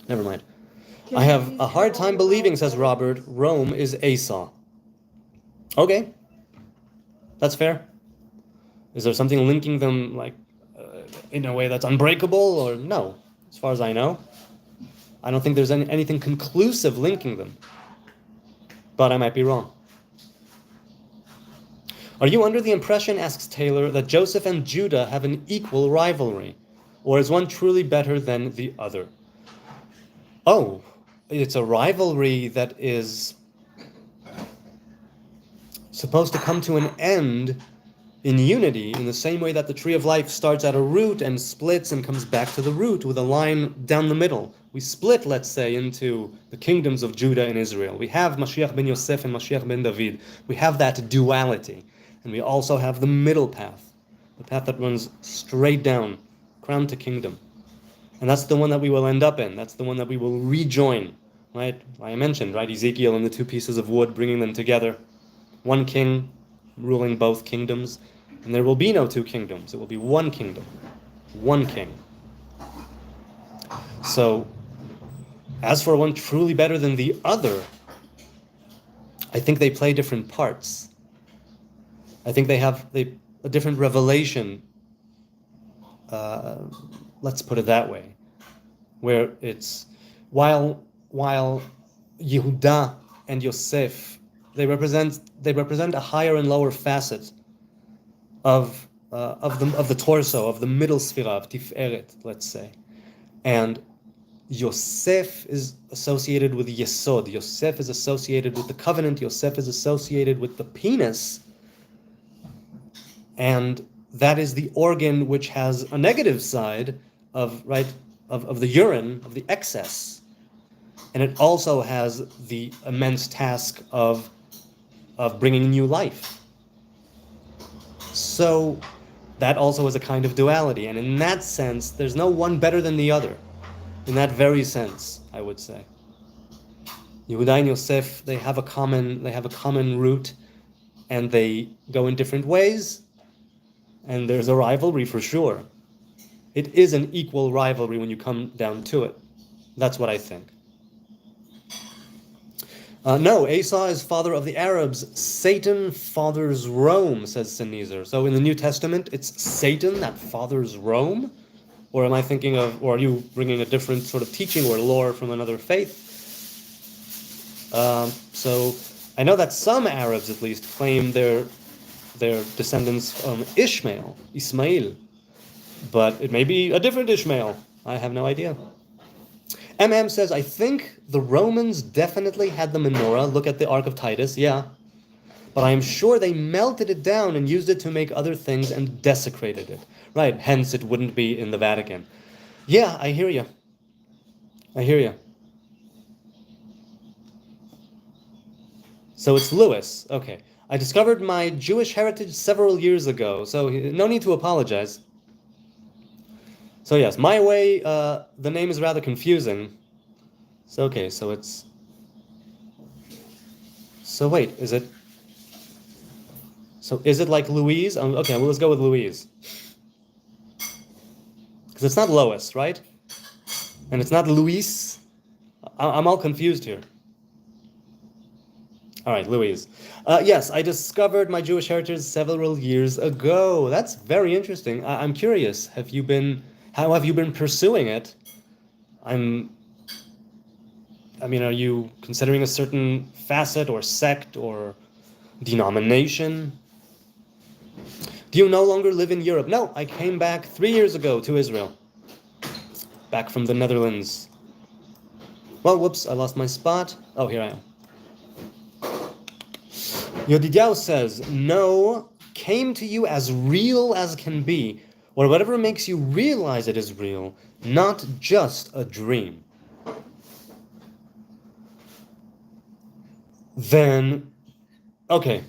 Never mind. I have a hard time believing, says Robert, Rome is Esau. Okay. That's fair. Is there something linking them, like, in a way that's unbreakable, or no? As far as I know, I don't think there's anything conclusive linking them. But I might be wrong. Are you under the impression, asks Taylor, that Joseph and Judah have an equal rivalry? Or is one truly better than the other? Oh, it's a rivalry that is supposed to come to an end in unity, in the same way that the tree of life starts at a root and splits and comes back to the root with a line down the middle. We split, let's say, into the kingdoms of Judah and Israel. We have Mashiach ben Yosef and Mashiach ben David. We have that duality. And we also have the middle path, the path that runs straight down, crown to kingdom. And that's the one that we will end up in. That's the one that we will rejoin, right? I mentioned, right? Ezekiel and the two pieces of wood, bringing them together. One king ruling both kingdoms. And there will be no two kingdoms. It will be one kingdom, one king. So, as for one truly better than the other, I think they play different parts. I think they have a different revelation, let's put it that way, where it's, while Yehuda and Yosef, they represent a higher and lower facet of the torso, of the middle sphera, of Tiferet, let's say. And Yosef is associated with Yesod. Yosef is associated with the covenant. Yosef is associated with the penis. And that is the organ which has a negative side of the urine, of the excess. And it also has the immense task of bringing new life. So that also is a kind of duality, and in that sense, there's no one better than the other. In that very sense, I would say, Yehuda and Yosef, they have a common root, and they go in different ways, and there's a rivalry for sure. It is an equal rivalry when you come down to it. That's what I think. No, Esau is father of the Arabs. Satan fathers Rome, says Sennheiser. So in the New Testament, it's Satan that fathers Rome? Or am I thinking of, or are you bringing a different sort of teaching or lore from another faith? So I know that some Arabs, at least, claim their descendants from Ishmael, Ismail. But it may be a different Ishmael. I have no idea. MM says, I think the Romans definitely had the menorah. Look at the Ark of Titus, yeah. But I am sure they melted it down and used it to make other things and desecrated it. Right, hence it wouldn't be in the Vatican. Yeah, I hear you. I hear you. So it's Lewis. Okay. I discovered my Jewish heritage several years ago, so no need to apologize. So yes, my way, the name is rather confusing. So okay, so it's... So wait, is it... So is it like Louise? Okay, well, let's go with Louise. Because it's not Lois, right? And it's not Luis. I'm all confused here. All right, Louise. Yes, I discovered my Jewish heritage several years ago. That's very interesting. I'm curious. How have you been pursuing it? I mean, are you considering a certain facet or sect or denomination? Do you no longer live in Europe? No, I came back 3 years ago to Israel. Back from the Netherlands. Well, whoops, I lost my spot. Oh, here I am. Yodidiao says, no, came to you as real as can be, or whatever makes you realize it is real, not just a dream. Then, okay,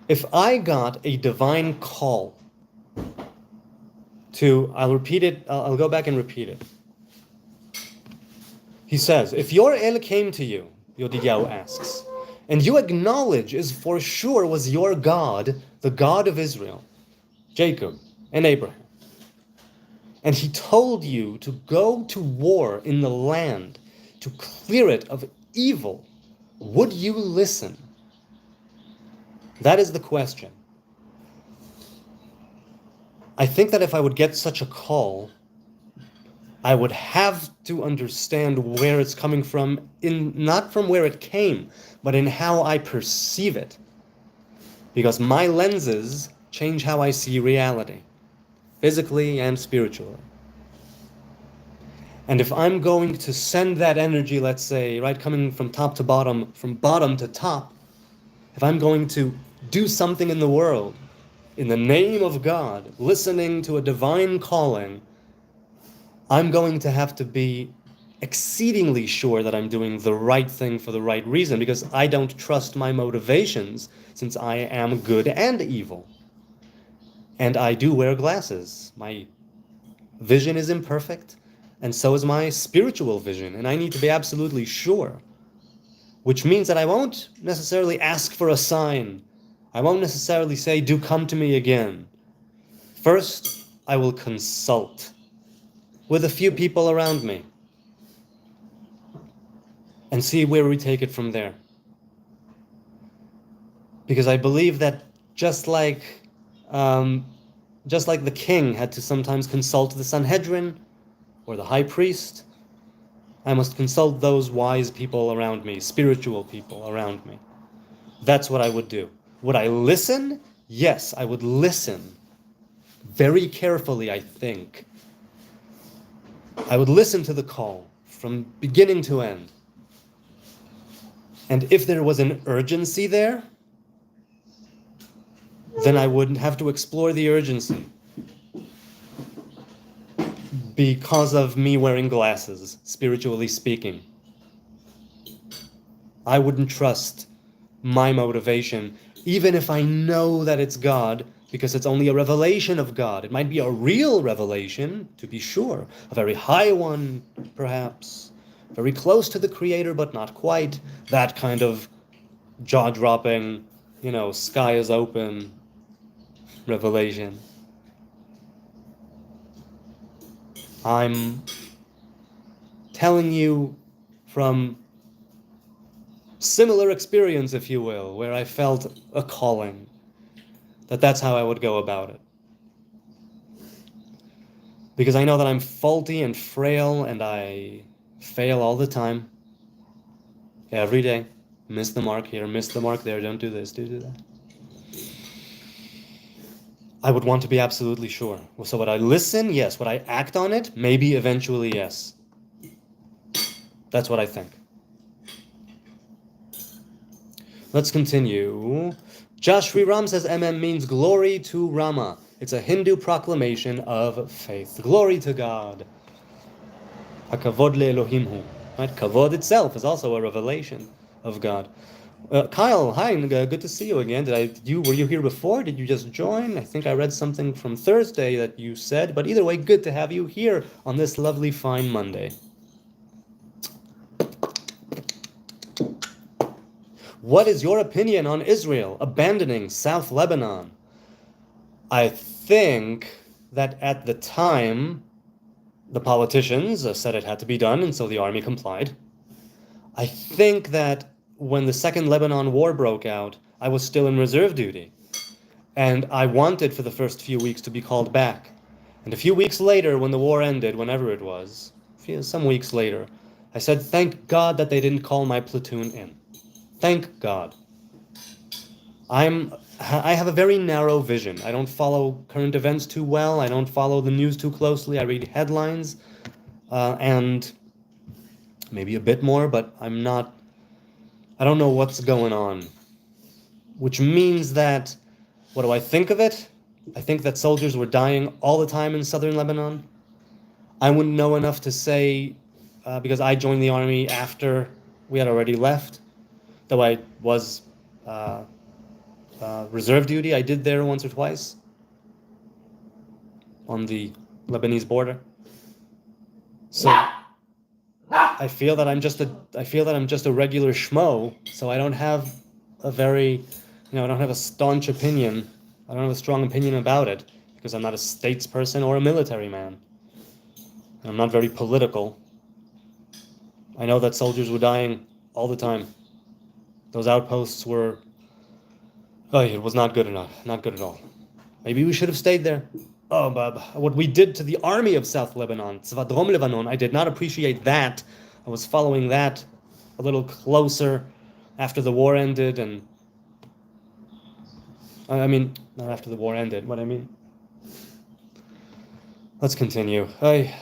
if I got a divine call to, I'll repeat it, I'll go back and repeat it. He says, if your El came to you, Yodidiao asks, and you acknowledge is for sure was your God, the God of Israel, Jacob and Abraham, and he told you to go to war in the land to clear it of evil, would you listen? That is the question. I think that if I would get such a call, I would have to understand where it's coming from, not from where it came, but in how I perceive it. Because my lenses change how I see reality, physically and spiritually. And if I'm going to send that energy, let's say, right, coming from top to bottom, from bottom to top, if I'm going to do something in the world in the name of God, listening to a divine calling, I'm going to have to be exceedingly sure that I'm doing the right thing for the right reason, because I don't trust my motivations, since I am good and evil. And I do wear glasses. My vision is imperfect, and so is my spiritual vision, and I need to be absolutely sure. Which means that I won't necessarily ask for a sign. I won't necessarily say, "Do come to me again." First, I will consult with a few people around me and see where we take it from there. Because I believe that just like um, the king had to sometimes consult the Sanhedrin or the high priest, I must consult those wise people around me, spiritual people around me. That's what I would do. Would I listen? Yes, I would listen. Very carefully, I think. I would listen to the call from beginning to end. And if there was an urgency there, then I would have to explore the urgency. Because of me wearing glasses, spiritually speaking, I wouldn't trust my motivation, even if I know that it's God, because it's only a revelation of God. It might be a real revelation, to be sure, a very high one, perhaps, very close to the Creator, but not quite. That kind of jaw-dropping, sky is open revelation. I'm telling you from similar experience, if you will, where I felt a calling, that's how I would go about it. Because I know that I'm faulty and frail, and I fail all the time. Every day. Miss the mark here, miss the mark there, don't do this, do that. I would want to be absolutely sure. So would I listen? Yes. Would I act on it? Maybe eventually, yes. That's what I think. Let's continue. Josh Sri Ram says means glory to Rama. It's a Hindu proclamation of faith. Glory to God. Hakavod le Elohim hu. Right? Kavod itself is also a revelation of God. Kyle, hi, good to see you again. Were you here before? Did you just join? I think I read something from Thursday that you said, but either way, good to have you here on this lovely, fine Monday. What is your opinion on Israel abandoning South Lebanon? I think that at the time, the politicians said it had to be done, and so the army complied. I think that when the Second Lebanon War broke out, I was still in reserve duty. And I wanted for the first few weeks to be called back. And a few weeks later, when the war ended, whenever it was, some weeks later, I said, thank God that they didn't call my platoon in. Thank God. I have a very narrow vision. I don't follow current events too well. I don't follow the news too closely. I read headlines and maybe a bit more, but I don't know what's going on. Which means that, what do I think of it? I think that soldiers were dying all the time in southern Lebanon. I wouldn't know enough to say, because I joined the army after we had already left, though I was reserve duty. I did there once or twice on the Lebanese border. So I feel that I'm just a regular schmo. So I don't have a very, I don't have a staunch opinion. I don't have a strong opinion about it because I'm not a statesperson or a military man. And I'm not very political. I know that soldiers were dying all the time. Those outposts were, it was not good enough, not good at all. Maybe we should have stayed there. Oh, Bob, what we did to the army of South Lebanon, Tzvadrom Lebanon, I did not appreciate that. I was following that a little closer after the war ended, and I mean, not after the war ended, what I mean. Let's continue. I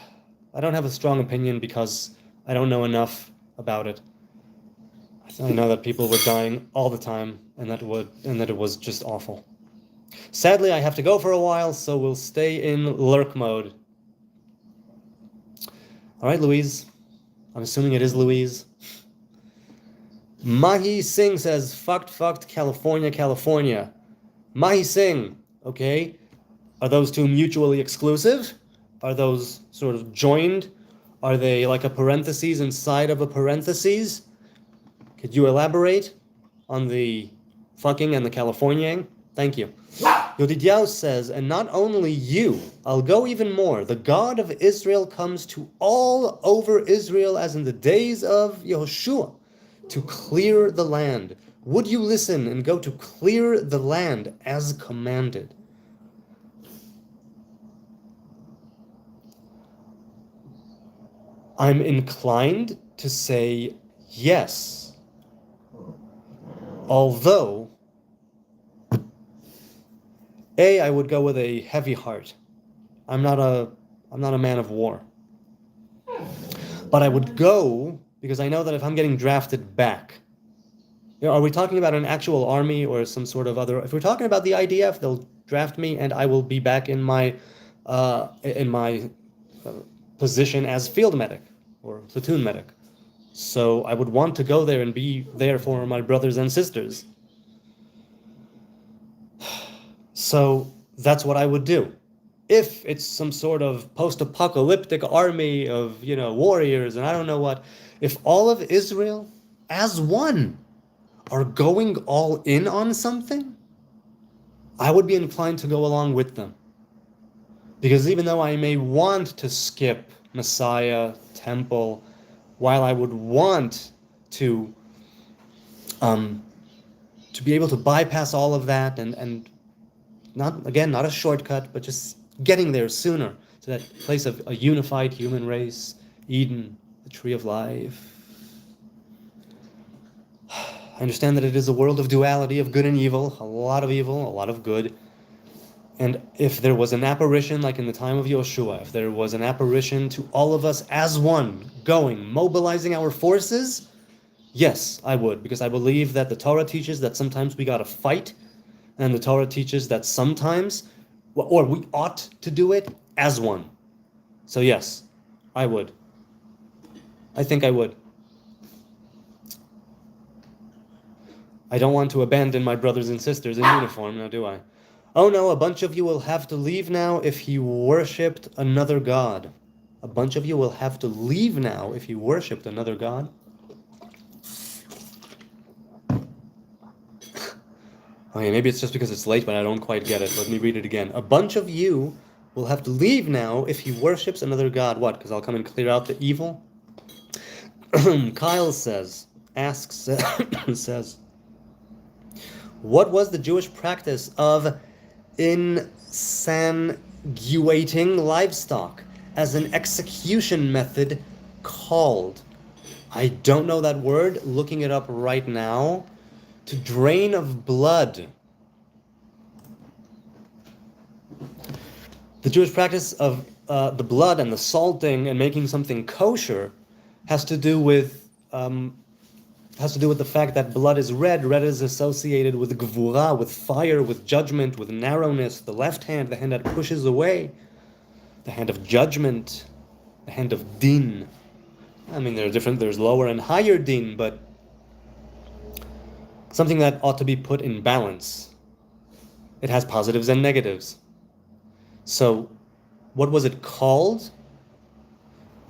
don't have a strong opinion because I don't know enough about it. I know that people were dying all the time, and that it was just awful. Sadly, I have to go for a while, so we'll stay in lurk mode. All right, Louise. I'm assuming it is Louise. Mahi Singh says, fucked, California, California. Mahi Singh, okay. Are those two mutually exclusive? Are those sort of joined? Are they like a parentheses inside of a parentheses? Could you elaborate on the fucking and the Californiaing? Thank you. Yodidiao says, and not only you, I'll go even more. The God of Israel comes to all over Israel as in the days of Yehoshua to clear the land. Would you listen and go to clear the land as commanded? I'm inclined to say yes. Although, I would go with a heavy heart. I'm not a man of war. But I would go because I know that if I'm getting drafted back, are we talking about an actual army or some sort of other? If we're talking about the IDF, they'll draft me and I will be back in my position as field medic or platoon medic. So I would want to go there and be there for my brothers and sisters. So that's what I would do. If it's some sort of post-apocalyptic army of, warriors and I don't know what, if all of Israel as one are going all in on something, I would be inclined to go along with them. Because even though I may want to skip Messiah, Temple, while I would want to be able to bypass all of that and not a shortcut, but just getting there sooner to that place of a unified human race, Eden, the tree of life. I understand that it is a world of duality, of good and evil, a lot of good. And if there was an apparition, like in the time of Yoshua, if there was an apparition to all of us as one, going, mobilizing our forces, yes, I would, because I believe that the Torah teaches that sometimes we gotta fight, and the Torah teaches that sometimes, or we ought to do it as one. So yes, I would. I think I would. I don't want to abandon my brothers and sisters in uniform, now do I? Oh no, a bunch of you will have to leave now if you worshipped another god. A bunch of you will have to leave now if you worshipped another god. Okay, maybe it's just because it's late, but I don't quite get it. Let me read it again. A bunch of you will have to leave now if he worships another god. What? Because I'll come and clear out the evil? Kyle says, says, what was the Jewish practice of insanguating livestock as an execution method called? I don't know that word. Looking it up right now. To drain of blood. The Jewish practice of the blood and the salting and making something kosher has to do with the fact that blood is red. Red is associated with gvura, with fire, with judgment, with narrowness. The left hand, the hand that pushes away, the hand of judgment, the hand of din. I mean, there's lower and higher din, but something that ought to be put in balance. It has positives and negatives. So, what was it called?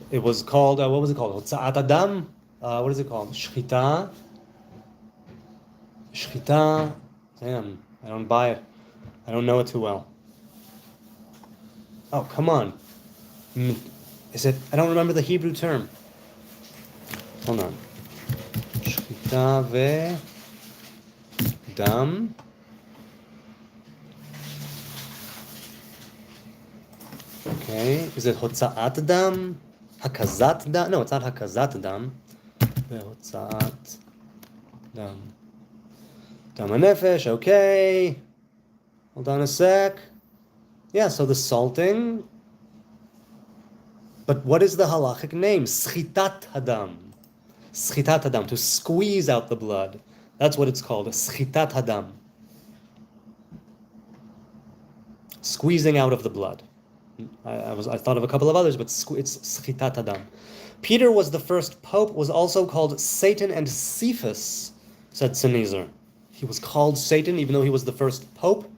It was called, what was it called? Hotza'at Adam? What is it called? Shchita? Damn, I don't buy it. I don't know it too well. Oh, come on. Is it, I don't remember the Hebrew term. Hold on. Shchita ve... Dam. Okay, is it Hotza'at Dam? Hakazat Dam? No, it's not Hakazat Dam. Hotza'at Dam. Dam HaNefesh, okay. Hold on a sec. Yeah, so the salting. But what is the halachic name? Schitat Hadam. Schitat hadam, to squeeze out the blood. That's what it's called, schitat hadam. Squeezing out of the blood. I thought of a couple of others, but it's schitat hadam. Peter was the first pope, was also called Satan and Cephas, said Sneezer. He was called Satan even though he was the first pope?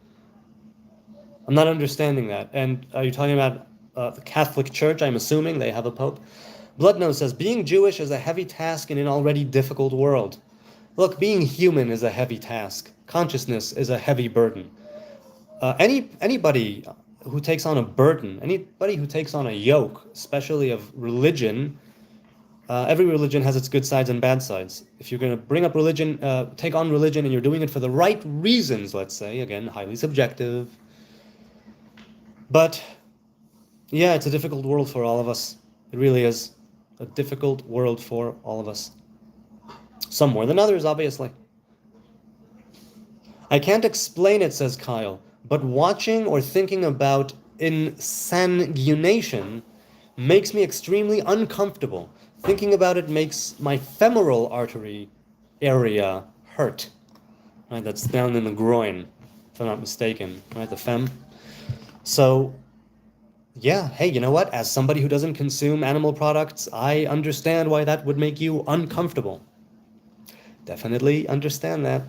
I'm not understanding that. And are you talking about the Catholic Church? I'm assuming they have a pope. Bloodnose says, being Jewish is a heavy task in an already difficult world. Look, being human is a heavy task. Consciousness is a heavy burden. Anybody who takes on a burden, anybody who takes on a yoke, especially of religion, every religion has its good sides and bad sides. If you're going to bring up religion, take on religion, and you're doing it for the right reasons, let's say, again, highly subjective. But, yeah, it's a difficult world for all of us. It really is a difficult world for all of us. Some more than others, obviously. I can't explain it, says Kyle, but watching or thinking about insanguination makes me extremely uncomfortable. Thinking about it makes my femoral artery area hurt. Right, that's down in the groin, if I'm not mistaken. Right, the fem. So, yeah, hey, you know what? As somebody who doesn't consume animal products, I understand why that would make you uncomfortable. Definitely understand that.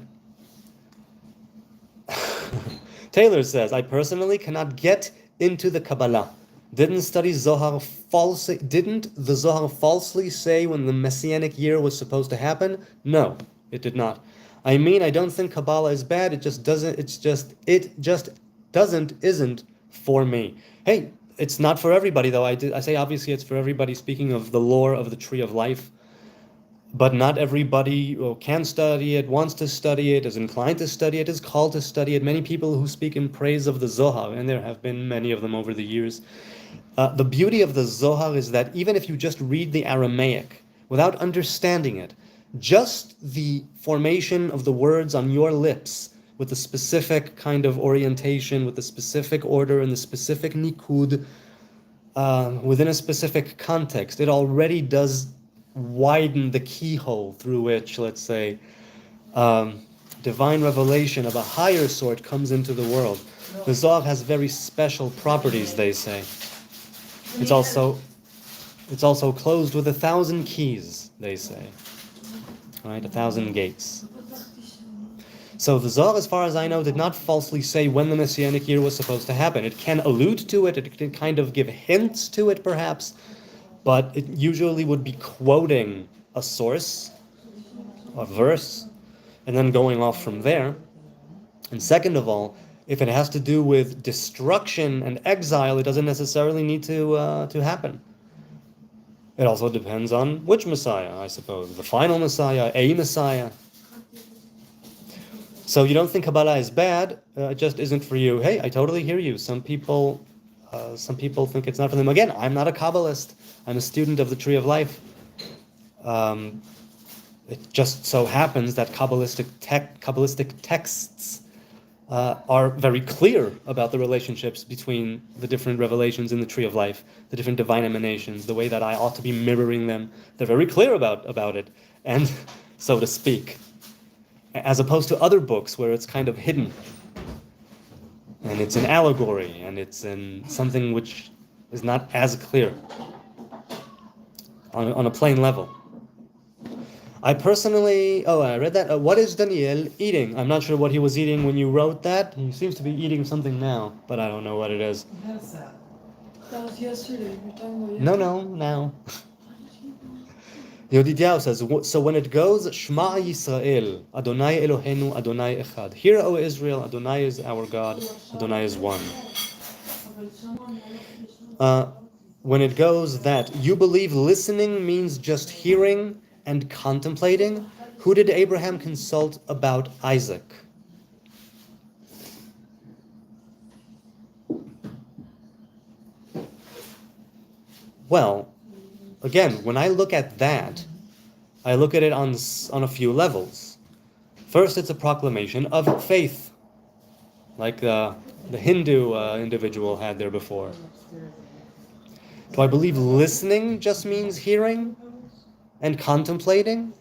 Taylor says, I personally cannot get into the Kabbalah. Didn't the Zohar falsely say when the Messianic year was supposed to happen? No, it did not. I mean, I don't think Kabbalah is bad. It just isn't for me. Hey, it's not for everybody though. I say obviously it's for everybody, speaking of the lore of the tree of life. But not everybody can study it, wants to study it, is inclined to study it, is called to study it. Many people who speak in praise of the Zohar, and there have been many of them over the years. The beauty of the Zohar is that even if you just read the Aramaic without understanding it, just the formation of the words on your lips with the specific kind of orientation, with the specific order and the specific nikud, within a specific context, it already does widen the keyhole through which, let's say, divine revelation of a higher sort comes into the world. The Zohar has very special properties, they say. It's also closed with 1,000 keys, they say. Right, 1,000 gates. So the Zohar, as far as I know, did not falsely say when the Messianic year was supposed to happen. It can allude to it, it can kind of give hints to it, perhaps, but it usually would be quoting a source, a verse, and then going off from there. And second of all, if it has to do with destruction and exile, it doesn't necessarily need to happen. It also depends on which Messiah, I suppose. The final Messiah, a Messiah. So you don't think Kabbalah is bad, it just isn't for you. Hey, I totally hear you. Some people think it's not for them. Again, I'm not a Kabbalist. I'm a student of the Tree of Life. It just so happens that Kabbalistic texts are very clear about the relationships between the different revelations in the Tree of Life, the different divine emanations, the way that I ought to be mirroring them. They're very clear about it, and so to speak, as opposed to other books where it's kind of hidden, and it's an allegory, and it's in something which is not as clear on a plain level. I personally, I read that. What is Daniel eating? I'm not sure what he was eating when you wrote that. He seems to be eating something now, but I don't know what it is. That was yesterday. You're talking about yesterday. No, now. Yodidiao says, so when it goes, Shema Yisrael, Adonai Eloheinu, Adonai Echad. Hear, O Israel, Adonai is our God, Adonai is one. When it goes that you believe listening means just hearing and contemplating, who did Abraham consult about Isaac? Well, again, when I look at that, I look at it on a few levels. First, it's a proclamation of faith, like the Hindu individual had there before. Do I believe listening just means hearing? and contemplating?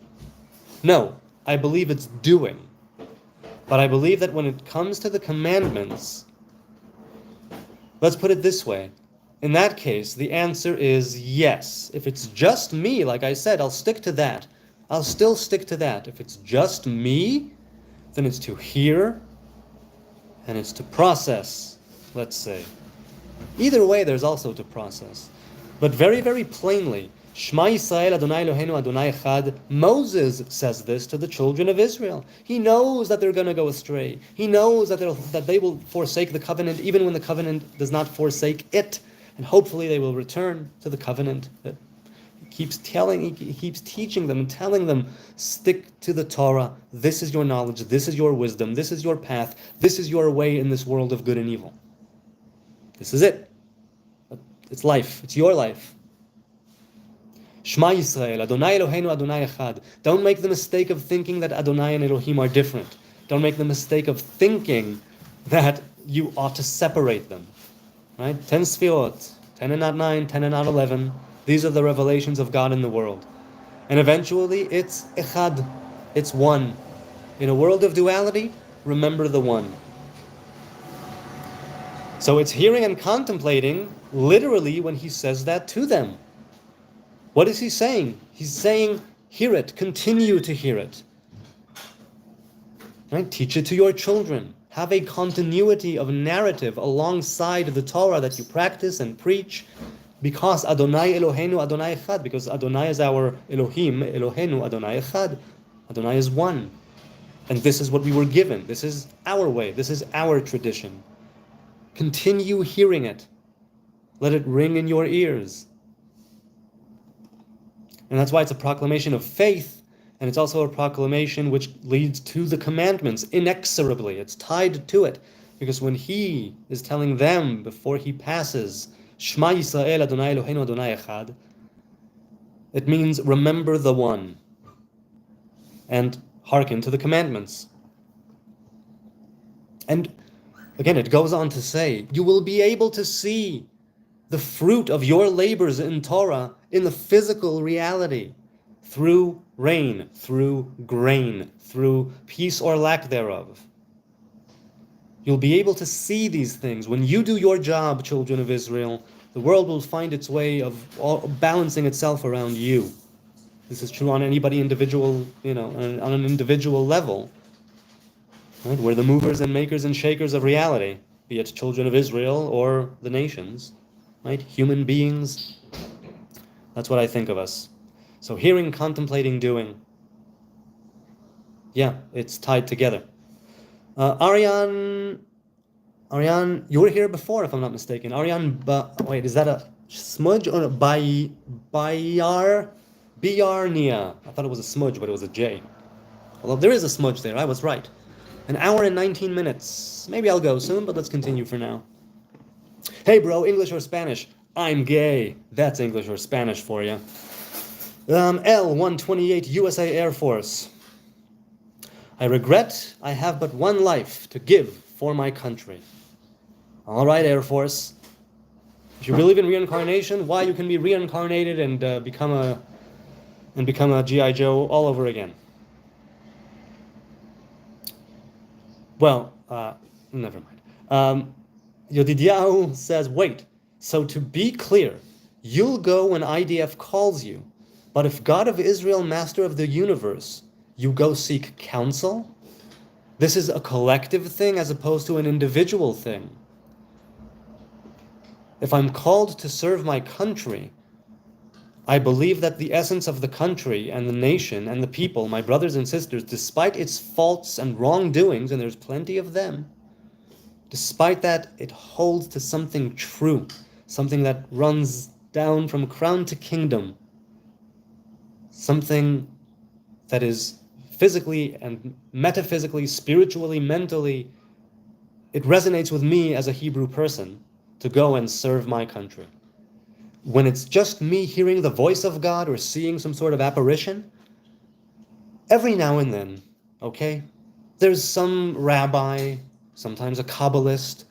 No, I believe it's doing. But I believe that when it comes to the commandments, let's put it this way. In that case, the answer is yes. If it's just me, like I said, I'll stick to that. I'll still stick to that. If it's just me, then it's to hear and it's to process, let's say. Either way, there's also to process. But very, very plainly, Shema Yisrael Adonai Eloheinu Adonai Echad, Moses says this to the children of Israel. He knows that they're going to go astray. He knows that they will forsake the covenant, even when the covenant does not forsake it. And hopefully they will return to the covenant. He keeps teaching them and telling them, stick to the Torah. This is your knowledge. This is your wisdom. This is your path. This is your way in this world of good and evil. This is it. It's life. It's your life. Shema Yisrael, Adonai Eloheinu Adonai Echad. Don't make the mistake of thinking that Adonai and Elohim are different. Don't make the mistake of thinking that you ought to separate them. Right? 10 Sfirot, 10 and not 9, 10 and not 11. These are the revelations of God in the world. And eventually it's Echad. It's one. In a world of duality, remember the one. So it's hearing and contemplating literally when he says that to them. What is he saying? He's saying, hear it, continue to hear it. Right? Teach it to your children. Have a continuity of narrative alongside the Torah that you practice and preach, because Adonai Eloheinu Adonai Echad, because Adonai is our Elohim, Eloheinu Adonai Echad. Adonai is one. And this is what we were given. This is our way. This is our tradition. Continue hearing it. Let it ring in your ears. And that's why it's a proclamation of faith, and it's also a proclamation which leads to the commandments inexorably. It's tied to it, because when he is telling them before he passes, Shema Yisrael Adonai Eloheinu Adonai Echad, it means remember the one, and hearken to the commandments. And again, it goes on to say, you will be able to see the fruit of your labors in Torah in the physical reality, through rain, through grain, through peace or lack thereof. You'll be able to see these things. When you do your job, children of Israel, the world will find its way of balancing itself around you. This is true on anybody individual, on an individual level. Right? We're the movers and makers and shakers of reality, be it children of Israel or the nations. Right? Human beings. That's what I think of us. So hearing, contemplating, doing. Yeah, it's tied together. Ariane, you were here before, if I'm not mistaken. Ariane, wait, is that a smudge or a Biarnia? I thought it was a smudge, but it was a J. Although there is a smudge there, I was right. 1 hour and 19 minutes. Maybe I'll go soon, but let's continue for now. Hey bro, English or Spanish? I'm gay. That's English or Spanish for you. L-128 USA Air Force. I regret I have but one life to give for my country. All right, Air Force. If you believe in reincarnation, why you can be reincarnated and become a G.I. Joe all over again. Well, never mind. Yodidiahu says, wait, so to be clear, you'll go when IDF calls you, but if God of Israel, master of the universe, you go seek counsel? This is a collective thing as opposed to an individual thing. If I'm called to serve my country, I believe that the essence of the country and the nation and the people, my brothers and sisters, despite its faults and wrongdoings, and there's plenty of them, despite that, it holds to something true, something that runs down from crown to kingdom, something that is physically and metaphysically, spiritually, mentally, it resonates with me as a Hebrew person to go and serve my country. When it's just me hearing the voice of God or seeing some sort of apparition, every now and then, okay, there's some rabbi, sometimes a Kabbalist,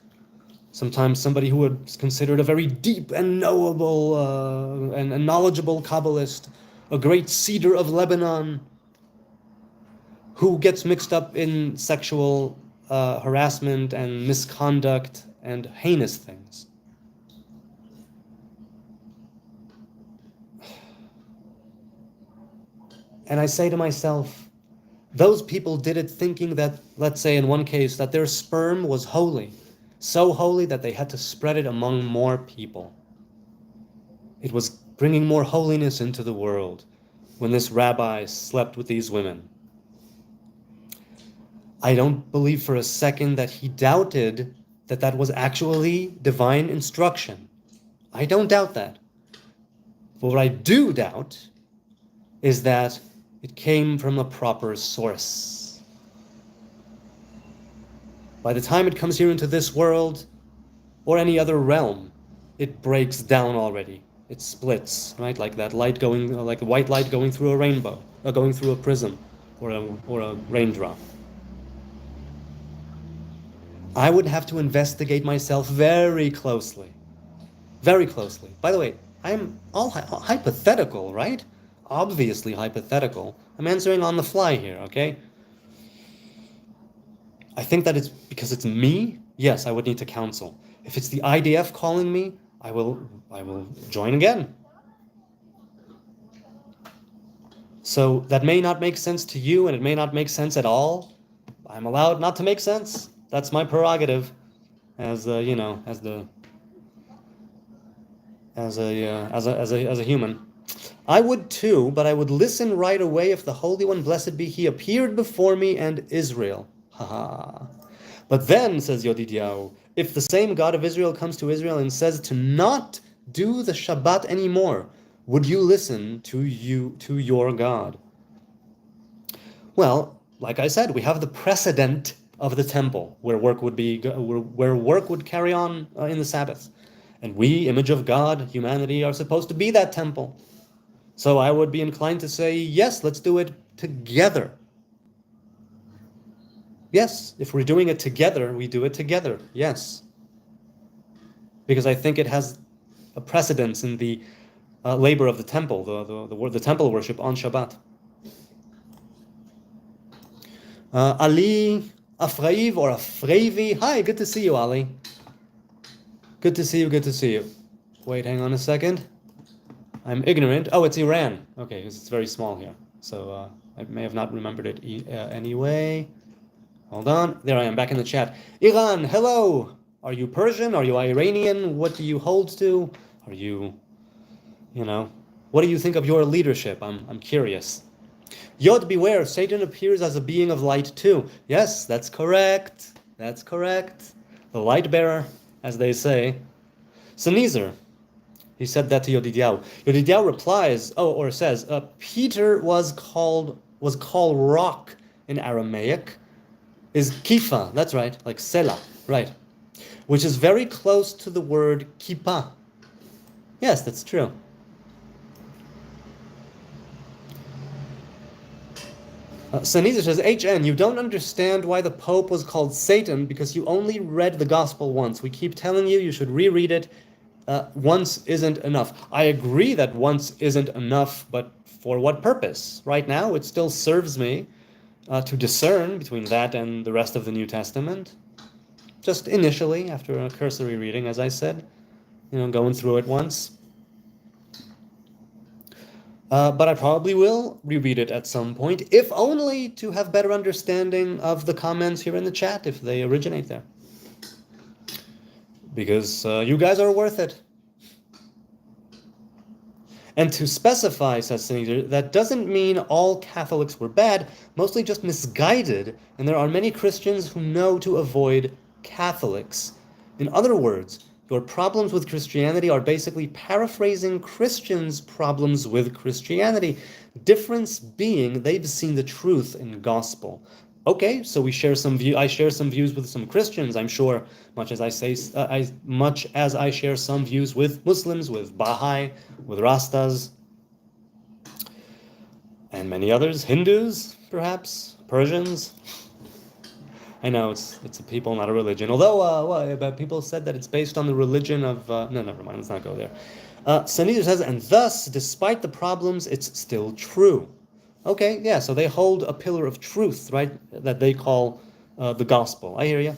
sometimes somebody who is considered a very deep and knowable and knowledgeable Kabbalist, a great cedar of Lebanon, who gets mixed up in sexual harassment and misconduct and heinous things. And I say to myself, those people did it thinking that, let's say in one case, that their sperm was holy, so holy that they had to spread it among more people. It was bringing more holiness into the world when this rabbi slept with these women. I don't believe for a second that he doubted that that was actually divine instruction. I don't doubt that. But what I do doubt is that it came from a proper source. By the time it comes here into this world, or any other realm, it breaks down already. It splits, right? Like that light going, like a white light going through a rainbow, or going through a prism, or a raindrop. I would have to investigate myself very closely. Very closely. By the way, I'm all hypothetical, right? Obviously hypothetical. I'm answering on the fly here, okay? I think that it's because it's me. Yes, I would need to counsel. If it's the IDF calling me, I will join again. So that may not make sense to you, and it may not make sense at all. I'm allowed not to make sense. That's my prerogative, as a human. I would too, but I would listen right away if the Holy One, blessed be He, appeared before me and Israel. Haha. But then, says Yodidiaou, if the same God of Israel comes to Israel and says to not do the Shabbat anymore, would you listen to your God? Well, like I said, we have the precedent of the temple, where work would carry on in the Sabbath. And we, image of God, humanity, are supposed to be that temple. So I would be inclined to say, yes, let's do it together. Yes, if we're doing it together, we do it together, yes. Because I think it has a precedence in the labor of the temple, the temple worship on Shabbat. Ali Afraiv or Afravi. Hi, good to see you, Ali. Good to see you. Wait, hang on a second. I'm ignorant. Oh, it's Iran. Okay, because it's very small here. So I may have not remembered it anyway. Hold on. There I am, back in the chat. Iran, hello. Are you Persian? Are you Iranian? What do you hold to? Are you, what do you think of your leadership? I'm curious. Yod, beware, Satan appears as a being of light too. Yes, that's correct. That's correct. The light bearer, as they say. Sneezer, he said that to Yodidiaou. Yodidiaou replies, says, Peter was called rock in Aramaic, is kifa, that's right, like selah, right, which is very close to the word kippah. Yes, that's true. Saniza says, HN, you don't understand why the Pope was called Satan because you only read the Gospel once. We keep telling you should reread it. Once isn't enough. I agree that once isn't enough, but for what purpose? Right now, it still serves me to discern between that and the rest of the New Testament. Just initially, after a cursory reading, as I said, going through it once. But I probably will reread it at some point, if only to have better understanding of the comments here in the chat, if they originate there. Because you guys are worth it. And to specify, says Sneezer, that doesn't mean all Catholics were bad, mostly just misguided, and there are many Christians who know to avoid Catholics. In other words, your problems with Christianity are basically paraphrasing Christians' problems with Christianity. Difference being they've seen the truth in gospel. Okay, so I share some views with some Christians, I'm sure, much as I share some views with Muslims, with Baha'i, with Rastas, and many others, Hindus, perhaps, Persians. I know it's a people, not a religion. Although, but people said that it's based on the religion of. No, never mind. Let's not go there. Sneezer says, and thus, despite the problems, it's still true. Okay, yeah, so they hold a pillar of truth, right, that they call the gospel. I hear you.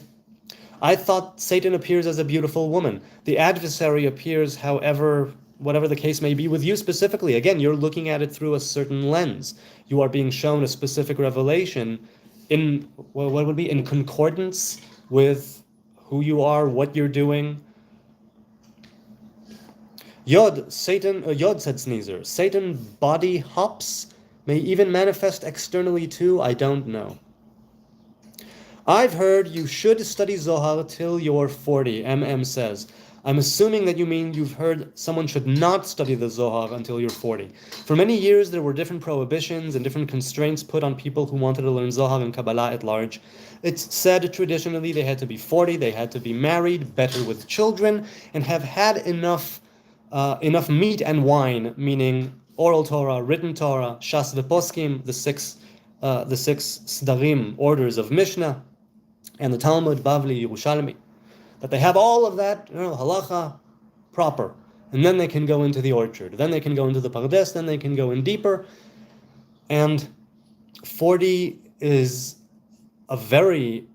I thought Satan appears as a beautiful woman. The adversary appears, however, whatever the case may be, with you specifically. Again, you're looking at it through a certain lens. You are being shown a specific revelation in, well, what would be, in concordance with who you are, what you're doing. Yod said Sneezer. Satan body hops, may even manifest externally too, I don't know. I've heard you should study Zohar till you're 40, says. I'm assuming that you mean you've heard someone should not study the Zohar until you're 40. For many years, there were different prohibitions and different constraints put on people who wanted to learn Zohar and Kabbalah at large. It's said traditionally they had to be 40, they had to be married, better with children, and have had enough meat and wine, meaning oral Torah, written Torah, Shas v'Poskim, the six Sdarim, orders of Mishnah, and the Talmud, Bavli, Yerushalmi, that they have all of that, halacha, proper. And then they can go into the orchard. Then they can go into the Pardes. Then they can go in deeper. And 40 is a very,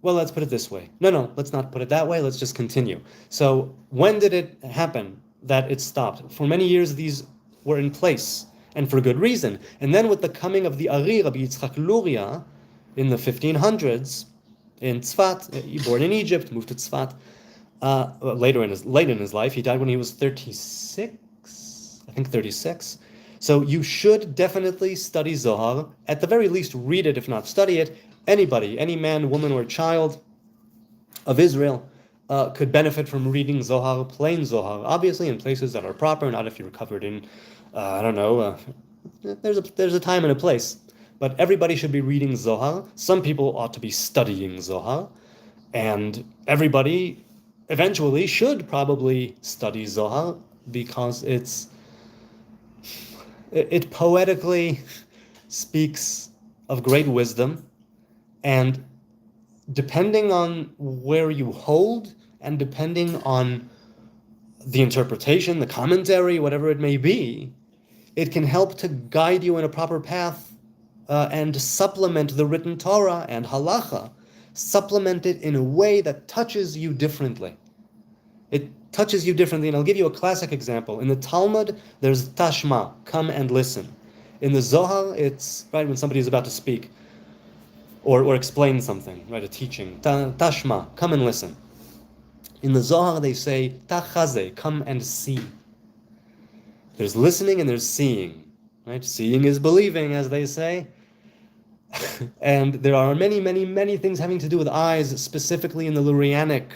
well, let's put it this way. No, let's not put it that way. Let's just continue. So when did it happen that it stopped? For many years, these were in place, and for good reason. And then with the coming of the Ari, Rabbi Yitzchak Luria, in the 1500s, in Tzfat, born in Egypt, moved to Tzfat. Late in his life, he died when he was 36, I think 36. So you should definitely study Zohar. At the very least, read it, if not study it. Anybody, any man, woman, or child of Israel could benefit from reading Zohar, plain Zohar, obviously in places that are proper, not if you're covered in, there's a time and a place. But everybody should be reading Zohar. Some people ought to be studying Zohar. And everybody eventually should probably study Zohar because it poetically speaks of great wisdom. And depending on where you hold and depending on the interpretation, the commentary, whatever it may be, it can help to guide you in a proper path and supplement the written Torah and halacha, supplement it in a way that touches you differently. It touches you differently, and I'll give you a classic example. In the Talmud, there's tashma, come and listen. In the Zohar, it's right when somebody is about to speak or explain something, right, a teaching. Tashma, come and listen. In the Zohar, they say tachaze, come and see. There's listening and there's seeing. Right? Seeing is believing, as they say. And there are many, many, many things having to do with eyes, specifically in the Lurianic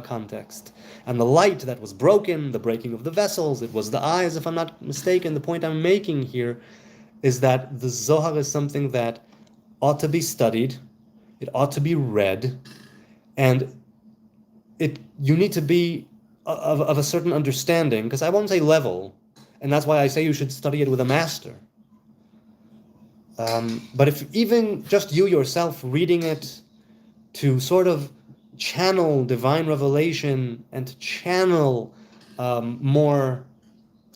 context. And the light that was broken, the breaking of the vessels, it was the eyes, if I'm not mistaken. The point I'm making here is that the Zohar is something that ought to be studied, it ought to be read, and you need to be of a certain understanding, because I won't say level, and that's why I say you should study it with a master. But if even just you yourself reading it to sort of channel divine revelation and to channel more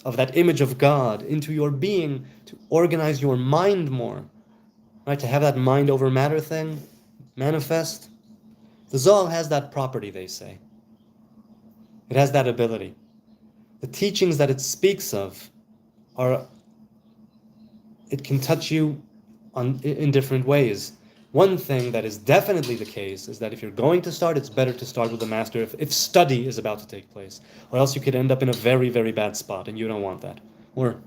of that image of God into your being, to organize your mind more, right? To have that mind over matter thing manifest. The Zohar has that property, they say. It has that ability. The teachings that it speaks of it can touch you in different ways. One thing that is definitely the case is that if you're going to start, it's better to start with a master if study is about to take place, or else you could end up in a very, very bad spot, and you don't want that, or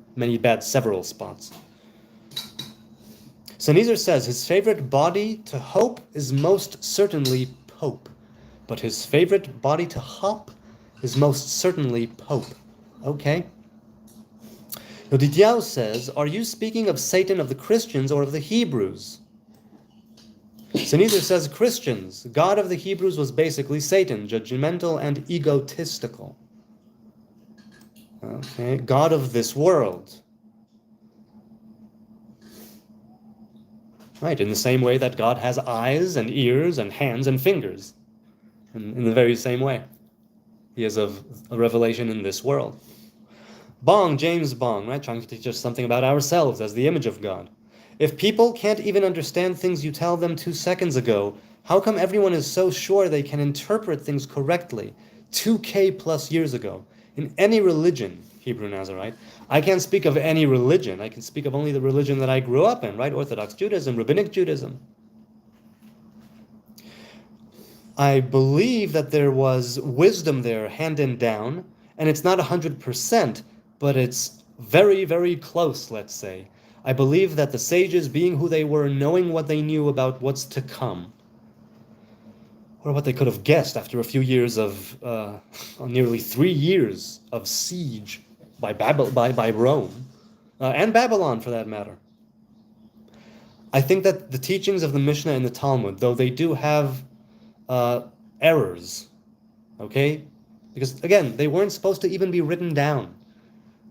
several spots. So Nezer says his favorite body to hope is most certainly Pope, but his favorite body to hop is most certainly Pope. Okay. Yodidiao says, are you speaking of Satan of the Christians or of the Hebrews? So Nezer says Christians. God of the Hebrews was basically Satan, judgmental and egotistical. Okay, God of this world. Right, in the same way that God has eyes and ears and hands and fingers. In the very same way. He is of a revelation in this world. Bong, James Bong, right? Trying to teach us something about ourselves as the image of God. If people can't even understand things you tell them 2 seconds ago, how come everyone is so sure they can interpret things correctly 2K plus years ago? In any religion, Hebrew Nazarite, I can't speak of any religion. I can speak of only the religion that I grew up in, right? Orthodox Judaism, Rabbinic Judaism. I believe that there was wisdom there handed down, and it's not 100%, but it's very, very close, let's say. I believe that the sages, being who they were, knowing what they knew about what's to come, or what they could have guessed after a few years of, nearly 3 years of siege by Rome, and Babylon for that matter. I think that the teachings of the Mishnah and the Talmud, though they do have errors, okay? Because again, they weren't supposed to even be written down.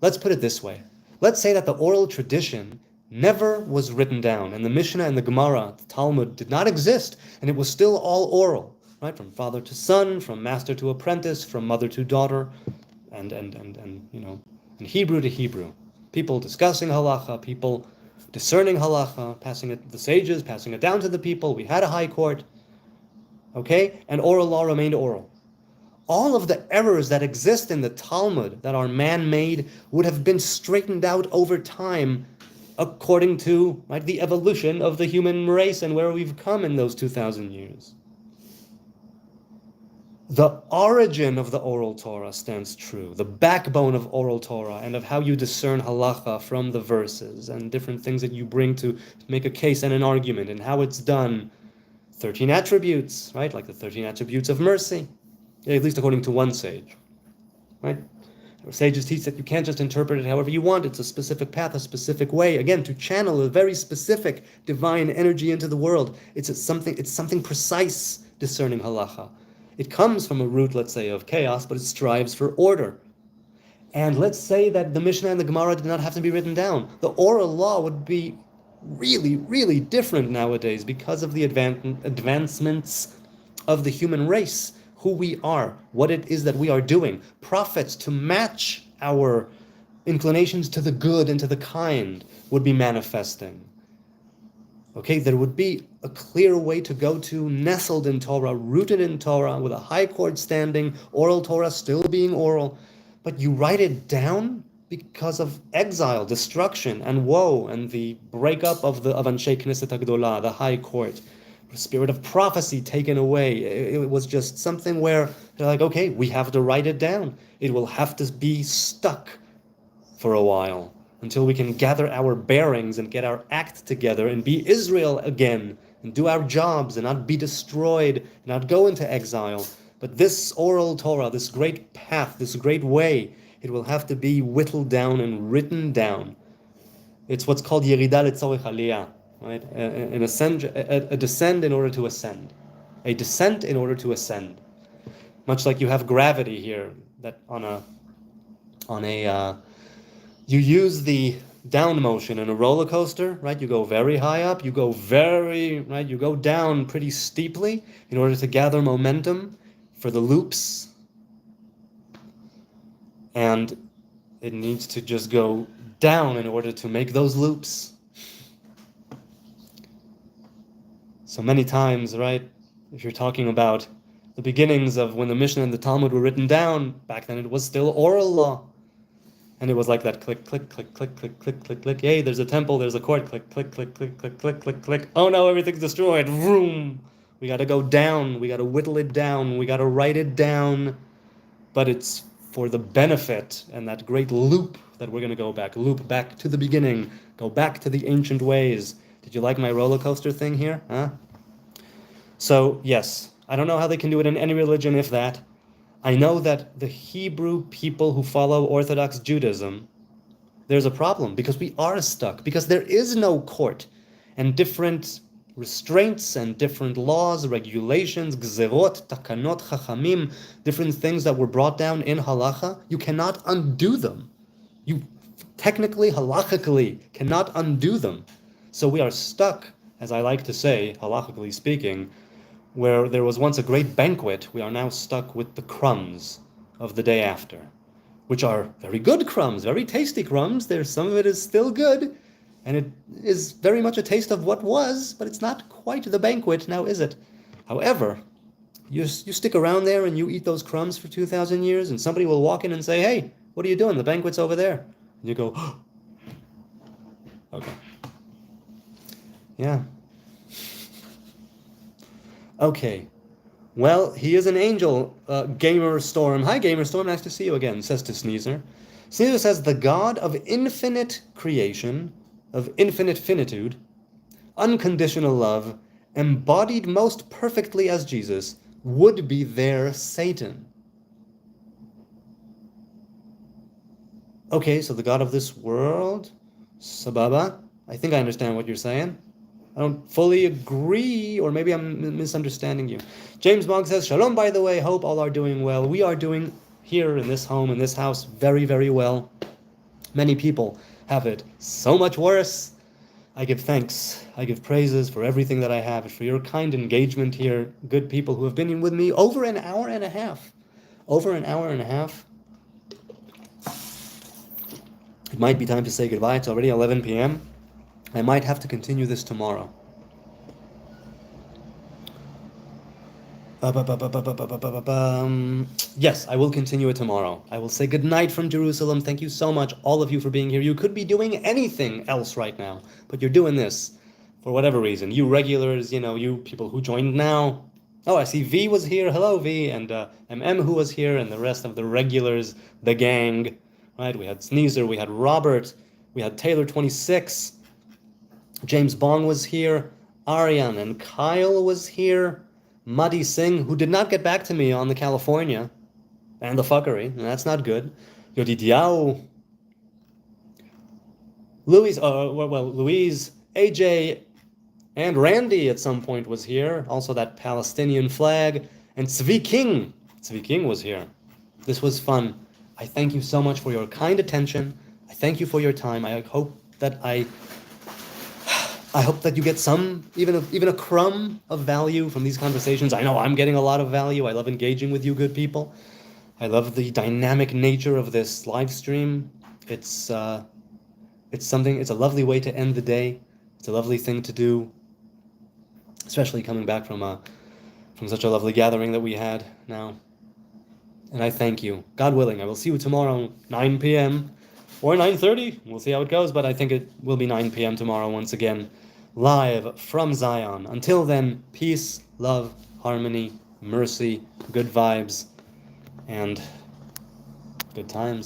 Let's put it this way. Let's say that the oral tradition never was written down, and the Mishnah and the Gemara, the Talmud, did not exist, and it was still all oral, right? From father to son, from master to apprentice, from mother to daughter, and and Hebrew to Hebrew. People discussing halacha, people discerning halacha, passing it to the sages, passing it down to the people. We had a high court, okay? And oral law remained oral. All of the errors that exist in the Talmud that are man-made would have been straightened out over time according to the evolution of the human race and where we've come in those 2,000 years. The origin of the oral Torah stands true, the backbone of oral Torah and of how you discern halacha from the verses and different things that you bring to make a case and an argument and how it's done. 13 attributes, right? Like the 13 attributes of mercy, at least according to one sage, right? Sages teach that you can't just interpret it however you want. It's a specific path, a specific way. Again, to channel a very specific divine energy into the world. It's something precise, discerning halacha. It comes from a root, let's say, of chaos, but it strives for order. And let's say that the Mishnah and the Gemara did not have to be written down. The oral law would be really, really different nowadays because of the advancements of the human race, who we are, what it is that we are doing. Prophets to match our inclinations to the good and to the kind would be manifesting. Okay, there would be a clear way to go to, nestled in Torah, rooted in Torah, with a high court standing, oral Torah still being oral, but you write it down because of exile, destruction, and woe, and the breakup of Anshe Knesset HaGdolah, the high court, the spirit of prophecy taken away. It was just something where they're like, okay, we have to write it down. It will have to be stuck for a while, until we can gather our bearings and get our act together and be Israel again and do our jobs and not be destroyed, not go into exile. But this oral Torah, this great path, this great way, it will have to be whittled down and written down. It's what's called Yerida Letzorech Aliyah, right? A descent in order to ascend. A descent in order to ascend. Much like you have gravity here, that you use the down motion in a roller coaster, right? You go very high up, you go down pretty steeply in order to gather momentum for the loops. And it needs to just go down in order to make those loops. So many times, right, if you're talking about the beginnings of when the Mishnah and the Talmud were written down, back then it was still oral law. And it was like that click, click, click, click, click, click, click, click. Hey, there's a temple, there's a court, click, click, click, click, click, click, click, click. Oh no, everything's destroyed. Vroom. We got to go down. We got to whittle it down. We got to write it down. But it's for the benefit and that great loop that we're going to loop back to the beginning, go back to the ancient ways. Did you like my roller coaster thing here? Huh? So, yes, I don't know how they can do it in any religion, if that. I know that the Hebrew people who follow Orthodox Judaism, there's a problem because we are stuck, because there is no court, and different restraints and different laws, regulations, gzerot, takanot, chachamim, different things that were brought down in halacha, you cannot undo them. You technically, halachically, cannot undo them. So we are stuck, as I like to say, halachically speaking, where there was once a great banquet, we are now stuck with the crumbs of the day after. which are very good crumbs, very tasty crumbs. There's some of it is still good, and it is very much a taste of what was, but it's not quite the banquet now, is it? However, you stick around there and you eat those crumbs for 2,000 years, and somebody will walk in and say, "Hey, what are you doing? The banquet's over there." And you go, oh, "Okay, yeah, okay." Well, he is an angel, Gamer Storm. Hi, Gamer Storm. Nice to see you again, says to Sneezer. Sneezer says, the God of infinite creation, of infinite finitude, unconditional love, embodied most perfectly as Jesus, would be their Satan. Okay, so the God of this world, Sababa, I think I understand what you're saying. I don't fully agree, or maybe I'm misunderstanding you. James Mogg says, Shalom, by the way. Hope all are doing well. We are doing here in this home, in this house, very, very well. Many people have it so much worse. I give thanks. I give praises for everything that I have, for your kind engagement here. Good people who have been with me over an hour and a half. Over an hour and a half. It might be time to say goodbye. It's already 11 p.m. I might have to continue this tomorrow. Yes, I will continue it tomorrow. I will say goodnight from Jerusalem. Thank you so much, all of you, for being here. You could be doing anything else right now, but you're doing this for whatever reason. You regulars, you people who joined now. Oh, I see V was here. Hello, V. And MM who was here, and the rest of the regulars, the gang. Right? We had Sneezer, we had Robert, we had Taylor26. James Bong was here, Aryan and Kyle was here, Muddy Singh, who did not get back to me on the California and the fuckery, and that's not good. Yodi Diao, Louise, AJ, and Randy at some point was here. Also that Palestinian flag, and Tzvi King. Tzvi King was here. This was fun. I thank you so much for your kind attention. I thank you for your time. I hope that you get some, even a crumb of value from these conversations. I know I'm getting a lot of value. I love engaging with you good people. I love the dynamic nature of this live stream. It's a lovely way to end the day. It's a lovely thing to do, especially coming back from such a lovely gathering that we had now. And I thank you. God willing, I will see you tomorrow, 9 p.m. or 9:30. We'll see how it goes, but I think it will be 9 p.m. tomorrow once again, live from Zion. Until then, peace, love, harmony, mercy, good vibes, and good times.